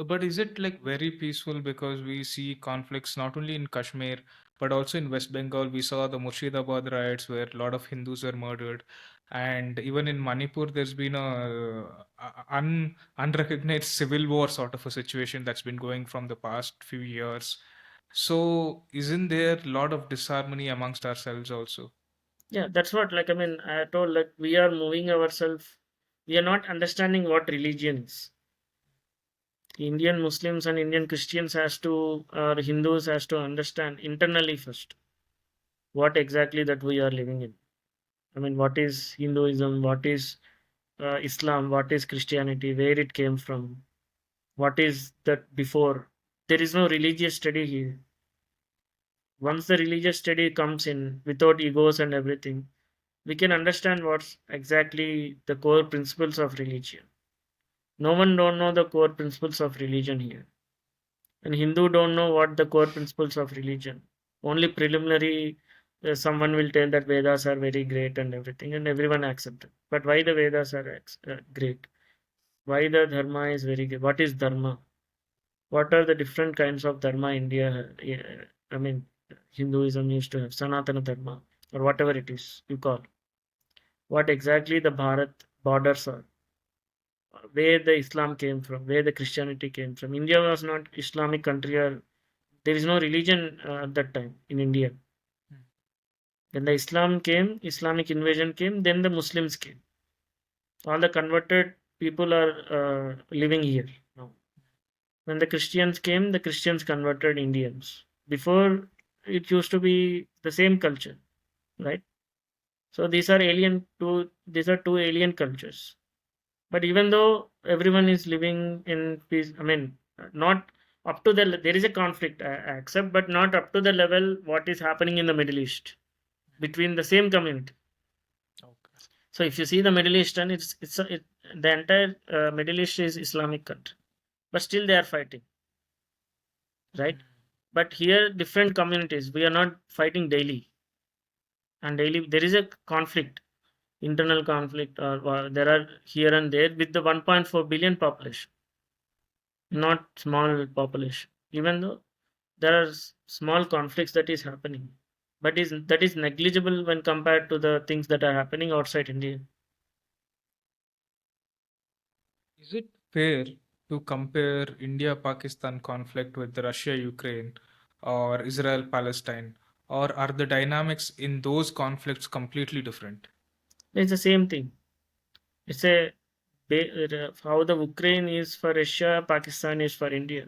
But is it like very peaceful, because we see conflicts not only in Kashmir but also in West Bengal? We saw the Murshidabad riots where a lot of Hindus were murdered, and even in Manipur, there's been unrecognized civil war sort of a situation that's been going from the past few years. So, isn't there a lot of disharmony amongst ourselves also? Yeah, that's what, like, I mean, I told, like, we are moving ourselves. We are not understanding what religion is. Indian Muslims and Indian Christians has to, or Hindus has to understand internally first what exactly that we are living in. I mean, what is Hinduism? What is Islam? What is Christianity? Where it came from? What is that before? There is no religious study here. Once the religious study comes in without egos and everything, we can understand what's exactly the core principles of religion. No one don't know the core principles of religion here. And Hindu don't know what the core principles of religion. Only preliminary, someone will tell that Vedas are very great and everything, and everyone accept it. But why the Vedas are great? Why the Dharma is very good? What is Dharma? What are the different kinds of Dharma India? I mean, Hinduism used to have Sanatana Dharma, or whatever it is you call. What exactly the Bharat borders are, where the Islam came from, where the Christianity came from. India was not Islamic country, or there is no religion at that time in India. When the Islam came, Islamic invasion came, then the Muslims came. All the converted people are living here now. When the Christians came, the Christians converted Indians. Before, it used to be the same culture, right? So these are two alien cultures. But even though everyone is living in peace, I mean, not up to there is a conflict, I accept, but not up to the level what is happening in the Middle East between the same community. Okay. So if you see the Middle Eastern, the entire Middle East is Islamic country, but still they are fighting, right? But here, different communities, we are not fighting daily, and daily there is a conflict, internal conflict, or there are here and there with the 1.4 billion population, not small population. Even though there are small conflicts that is happening, but is that is negligible when compared to the things that are happening outside India. Is it fair to compare India-Pakistan conflict with the Russia-Ukraine or Israel-Palestine, or are the dynamics in those conflicts completely different? It's the same thing. It's how the Ukraine is for Russia, Pakistan is for India.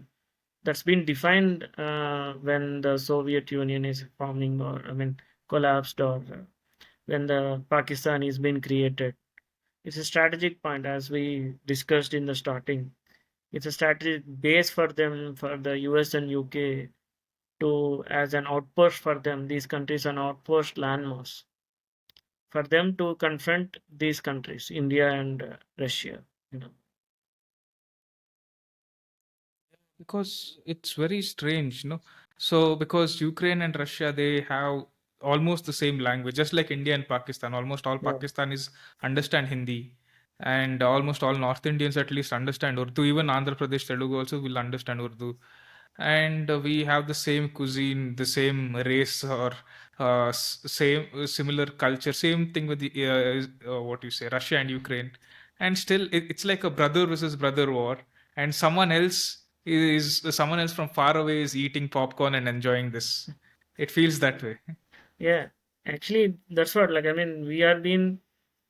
that's been defined when the Soviet Union is forming, or I mean collapsed, or when the Pakistan is being created. It's a strategic point, as we discussed in the starting. It's a strategic base for them, for the US and UK, to as an outpost for them. These countries an outpost landmass for them to confront these countries, India and Russia. You know. Because it's very strange, so because Ukraine and Russia, they have almost the same language, just like India and Pakistan. Almost all Yeah. Pakistanis understand Hindi, and almost all North Indians at least understand Urdu. Even Andhra Pradesh Telugu also will understand Urdu. And we have the same cuisine, the same race, or same similar culture. Same thing with the what you say, Russia and Ukraine. And still, it's like a brother versus brother war, and someone else from far away is eating popcorn and enjoying this. It feels that way. Yeah, actually, that's what, like, I mean, we are being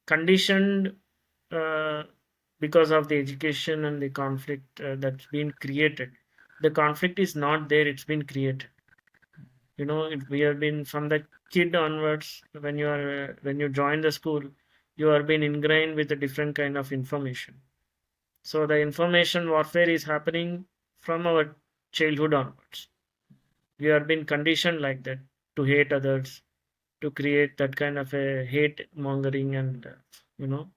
conditioned uh, because of the education and the conflict that's been created. The conflict is not there, it's been created. We have been from the kid onwards, when you join the school, you are being ingrained with a different kind of information. So the information warfare is happening from our childhood onwards. We are being conditioned like that, to hate others, to create that kind of a hate mongering, and you know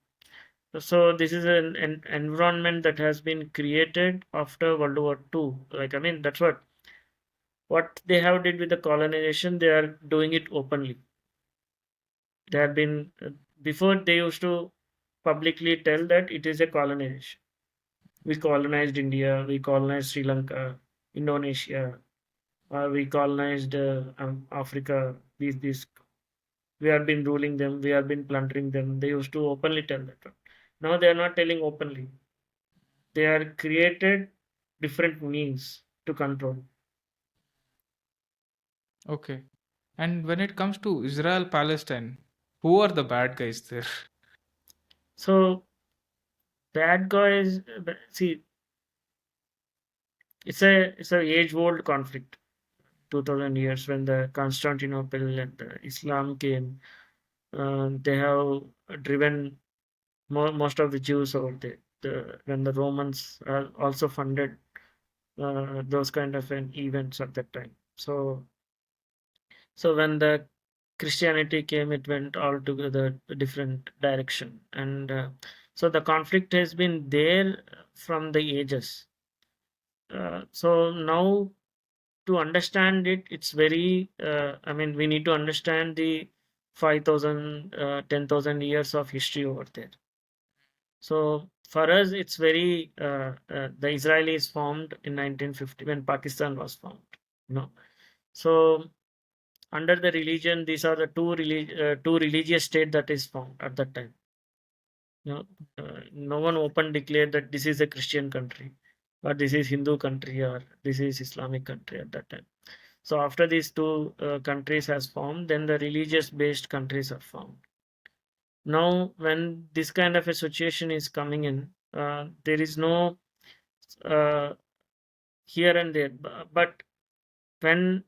so this is an environment that has been created after World War II. Like, I mean, that's what they have did with the colonization. They are doing it openly. They have been before, they used to publicly tell that it is a colonization. We colonized India, we colonized Sri Lanka, Indonesia, we colonized Africa. These we have been ruling them, we have been plundering them. They used to openly tell that. Now they are not telling openly. They are created different means to control. Okay. And when it comes to Israel Palestine, who are the bad guys there? So bad guys, see, it's a age old conflict. 2000 years, when the Constantinople and the Islam came, they have driven most of the Jews over there. When the Romans also funded those kind of an events at that time. So when the Christianity came, it went altogether a different direction, and so the conflict has been there from the ages. So now, to understand it, it's very. I mean, we need to understand the 5,000, 10,000 years of history over there. So for us, it's very. The Israelis formed in 1950 when Pakistan was formed. You know, so under the religion, these are the two religious state that is formed at that time. You know, no one open declared that this is a Christian country, or this is Hindu country, or this is Islamic country at that time. So after these two countries has formed, then the religious based countries are formed. Now, when this kind of a situation is coming in, there is no uh, here and there. But when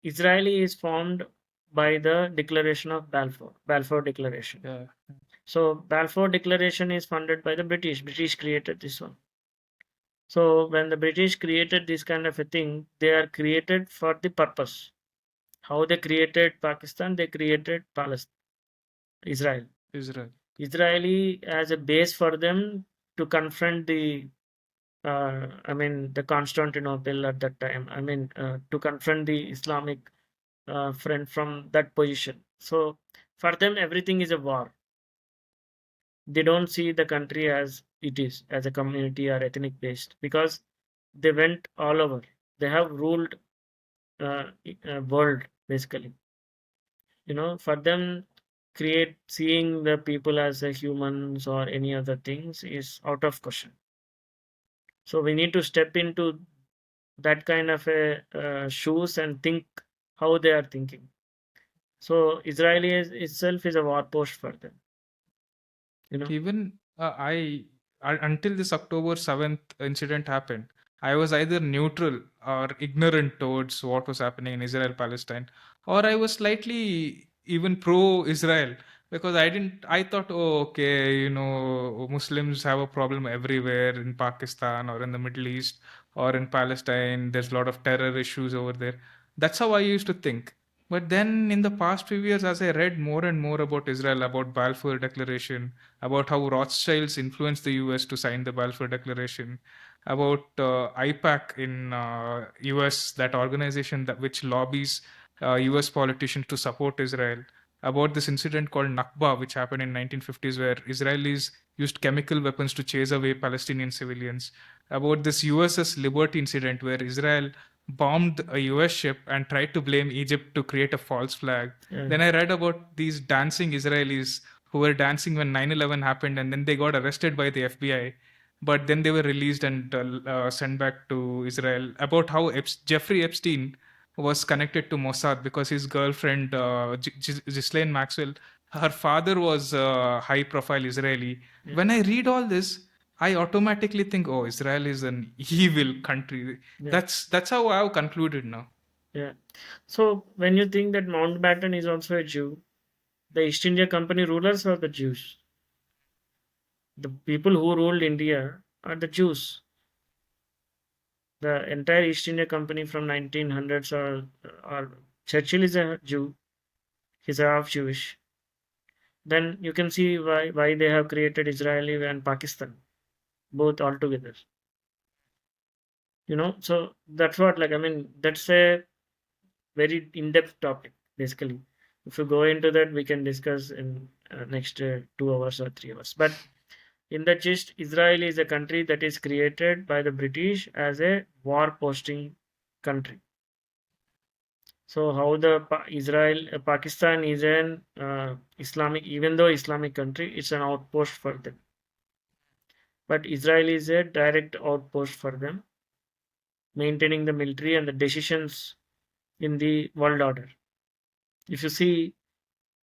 Israeli is formed by the declaration of Balfour Declaration. Yeah. So Balfour Declaration is funded by the British. British created this one. So when the British created this kind of a thing, they are created for the purpose. How they created Pakistan, they created Palestine, Israel. Israel. Israeli as a base for them to confront I mean, the Constantinople at that time. I mean, to confront the Islamic friend from that position. So for them, everything is a war. They don't see the country as it is, as a community or ethnic based, because they went all over. They have ruled world basically. For them, create seeing the people as a humans or any other things is out of question. So we need to step into that kind of a shoes and think how they are thinking. So Israeli itself is a war post for them. You know. Even until this October 7th incident happened, I was either neutral or ignorant towards what was happening in Israel Palestine, or I was slightly even pro Israel, because I thought, oh, okay, Muslims have a problem everywhere in Pakistan or in the Middle East or in Palestine. There's a lot of terror issues over there. That's how I used to think. But then in the past few years, as I read more and more about Israel, about Balfour Declaration, about how Rothschilds influenced the US to sign the Balfour Declaration, about IPAC in US, that organization that which lobbies US politicians to support Israel, about this incident called Nakba, which happened in 1950s, where Israelis used chemical weapons to chase away Palestinian civilians, about this USS Liberty incident, where Israel bombed a US ship and tried to blame Egypt to create a false flag. Yeah. Then I read about these dancing Israelis who were dancing when 9/11 happened, and then they got arrested by the FBI, but then they were released and sent back to Israel. About how Jeffrey Epstein was connected to Mossad because his girlfriend, Ghislaine Maxwell, her father was a high profile Israeli. Yeah. When I read all this, I automatically think, oh, Israel is an evil country. Yeah. That's how I've concluded now. Yeah. So when you think that Mountbatten is also a Jew, the East India Company rulers are the Jews. The people who ruled India are the Jews. The entire East India Company from 1900s are Churchill is a Jew. He's half Jewish. Then you can see why they have created Israeli and Pakistan both altogether. So that's what, like, I mean, that's a very in-depth topic basically. If you go into that, we can discuss in next 2 hours or 3 hours. But in the gist, Israel is a country that is created by the British as a war posting country. So how the Pakistan is an Islamic, even though Islamic country, it's an outpost for them. But Israel is a direct outpost for them, maintaining the military and the decisions in the world order. If you see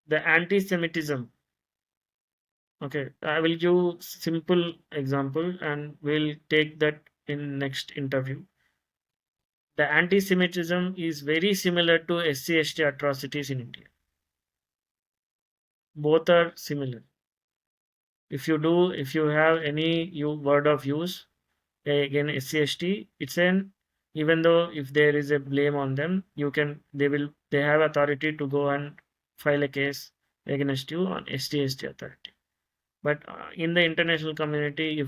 the anti-Semitism, okay, I will give simple example and we'll take that in next interview. The anti-Semitism is very similar to SC/ST atrocities in India. Both are similar. If you have any word of use, again SC/ST, it's an, even though if there is a blame on them, they have authority to go and file a case against you on ST/ST authority. But in the international community,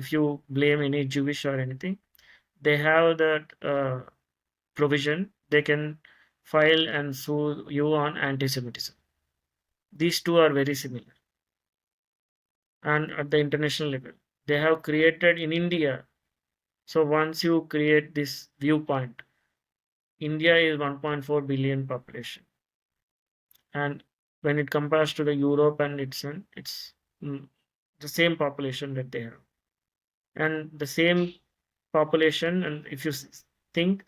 if you blame any Jewish or anything, they have that provision. They can file and sue you on anti-Semitism. These two are very similar. And at the international level, they have created in India. So once you create this viewpoint, India is 1.4 billion population, and when it compares to the Europe and it's the same population that they have, and the same population. And if you think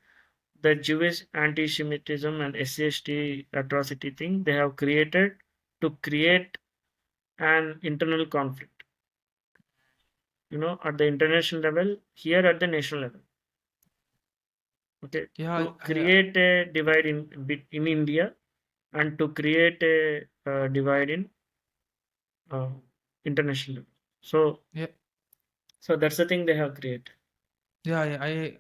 the Jewish anti-Semitism and SCST atrocity thing, they have created to create an internal conflict, at the international level, here at the national level. Okay, Yeah, to create a divide in India, and to create a divide in international level. So yeah. so that's the thing they have created. Yeah,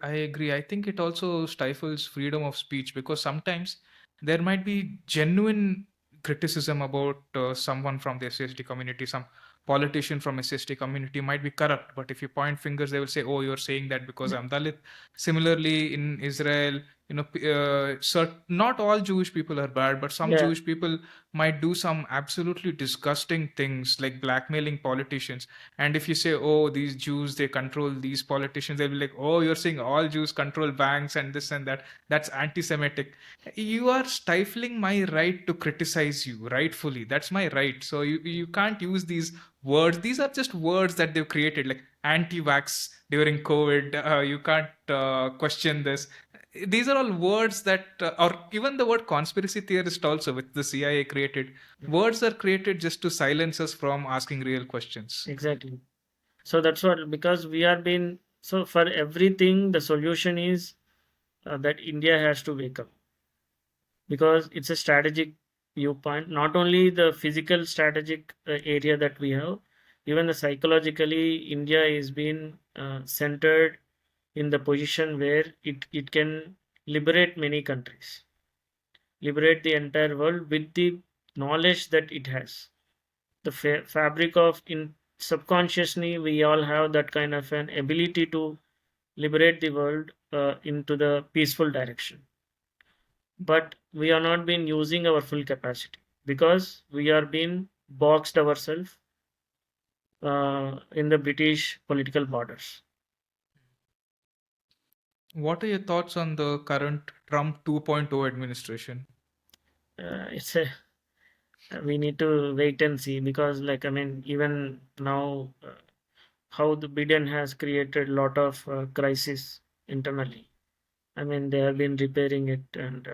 I agree. I think it also stifles freedom of speech, because sometimes there might be genuine criticism about someone from the SSD community. Some politician from SSD community might be corrupt, but if you point fingers, they will say, "Oh, you're saying that because I'm Dalit." Similarly, in Israel, not all Jewish people are bad, but some Yeah. Jewish people might do some absolutely disgusting things like blackmailing politicians. And if you say, oh, these Jews, they control these politicians, they'll be like, oh, you're saying all Jews control banks and this and that. That's anti Semitic. You are stifling my right to criticize you rightfully. That's my right. So you can't use these words. These are just words that they've created, like anti vax during COVID. You can't question this. These are all words that, or even the word conspiracy theorist also, which the CIA created. Words are created just to silence us from asking real questions. Exactly. So that's what, because we are being So for everything, the solution is that India has to wake up, because it's a strategic viewpoint. Not only the physical strategic area that we have, even the psychologically, India is being centered in the position where it can liberate many countries, liberate the entire world with the knowledge that it has. The fabric of in subconsciously we all have that kind of an ability to liberate the world into the peaceful direction, but we are not been using our full capacity because we are being boxed ourselves in the British political borders. What are your thoughts on the current Trump 2.0 administration? It's a We need to wait and see, because like I mean even now how the Biden has created a lot of crisis internally. I mean they have been repairing it, and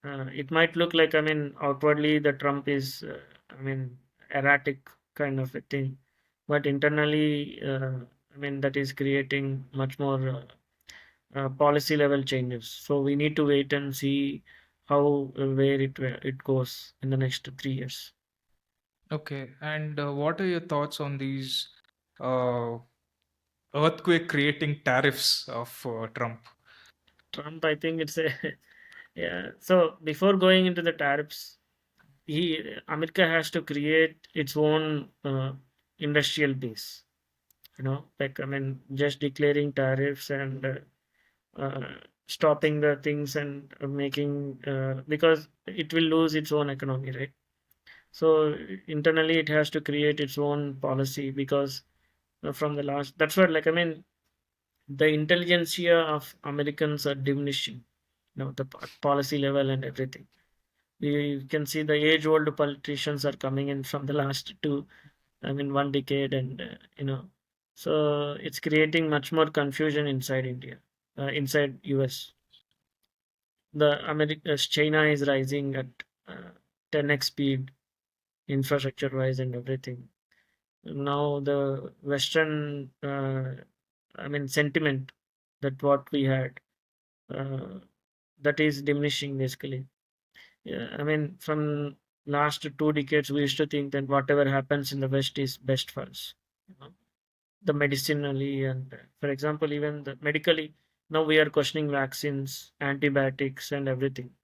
it might look like, I mean, outwardly the Trump is, I mean, erratic kind of a thing, but internally, I mean, that is creating much more policy level changes. So we need to wait and see how where it goes in the next 3 years. Okay, and what are your thoughts on these uh, earthquake creating tariffs of Trump? Trump, I think it's a yeah. So before going into the tariffs, he America has to create its own industrial base. Like I mean, just declaring tariffs and stopping the things and making because it will lose its own economy, right? So internally, it has to create its own policy, because from the last, that's what, like I mean, the intelligentsia of Americans are diminishing. The policy level and everything. We can see the age-old politicians are coming in from the last two, I mean, 1 decade, and so it's creating much more confusion inside India, inside US. The China is rising at 10x speed, infrastructure wise and everything. Now the Western, I mean, sentiment that what we had, uh, that is diminishing basically. Yeah, I mean, from last 2 decades, we used to think that whatever happens in the West is best for us. You know, the medicinally and, for example, even the medically. Now we are questioning vaccines, antibiotics, and everything.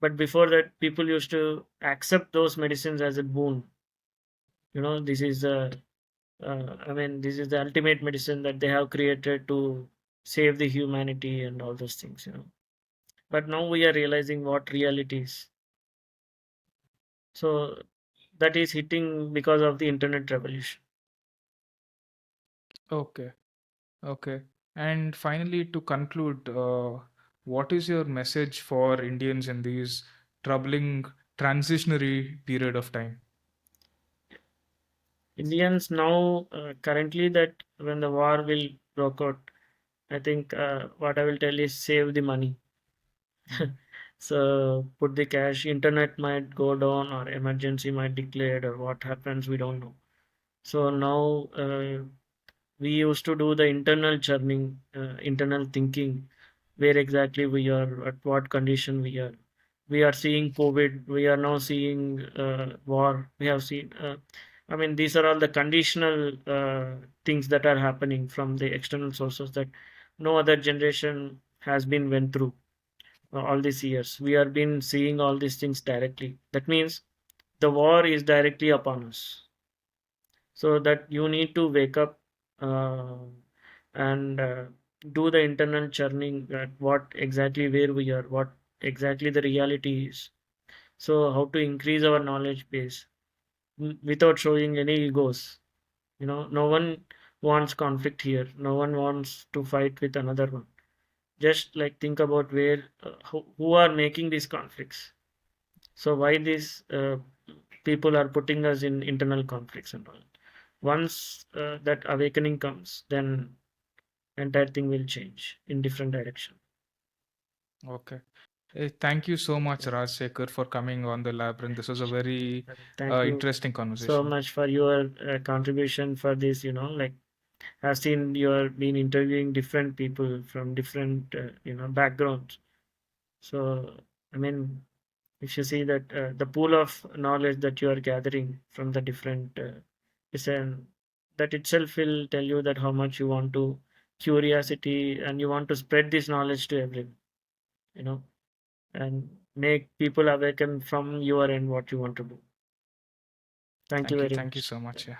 But before that, people used to accept those medicines as a boon. This is I mean, this is the ultimate medicine that they have created to save the humanity and all those things. But now we are realizing what reality is. So that is hitting because of the internet revolution. Okay, okay. And finally, to conclude, what is your message for Indians in these troubling transitionary period of time? Indians now, currently, that when the war will broke out, I think what I will tell is save the money. Mm. So put the cash. Internet might go down, or emergency might declared, or what happens, we don't know. So now we used to do the internal churning, internal thinking, where exactly we are, at what condition we are. We are seeing COVID. We are now seeing war. We have seen. I mean, these are all the conditional things that are happening from the external sources that no other generation has been went through all these years. We are been seeing all these things directly. That means the war is directly upon us, so that you need to wake up uh, and do the internal churning at what exactly where we are, what exactly the reality is. So how to increase our knowledge base without showing any egos. No one wants conflict here. No one wants to fight with another one. Just like think about where who are making these conflicts. So why these people are putting us in internal conflicts and all. Once that awakening comes, then entire thing will change in different direction. Okay. Thank you so much, Yeah. Raj Sekhar, for coming on the Labyrinth. This was a very Thank you interesting so conversation. much for your contribution for this. Like I've seen you are been interviewing different people from different backgrounds. So I mean, if you see that the pool of knowledge that you are gathering from the different is an that itself will tell you that how much you want to curiosity and you want to spread this knowledge to everyone, you know, and make people awaken from your end what you want to do. Thank you very Thank you much. so Yeah. much. Yeah.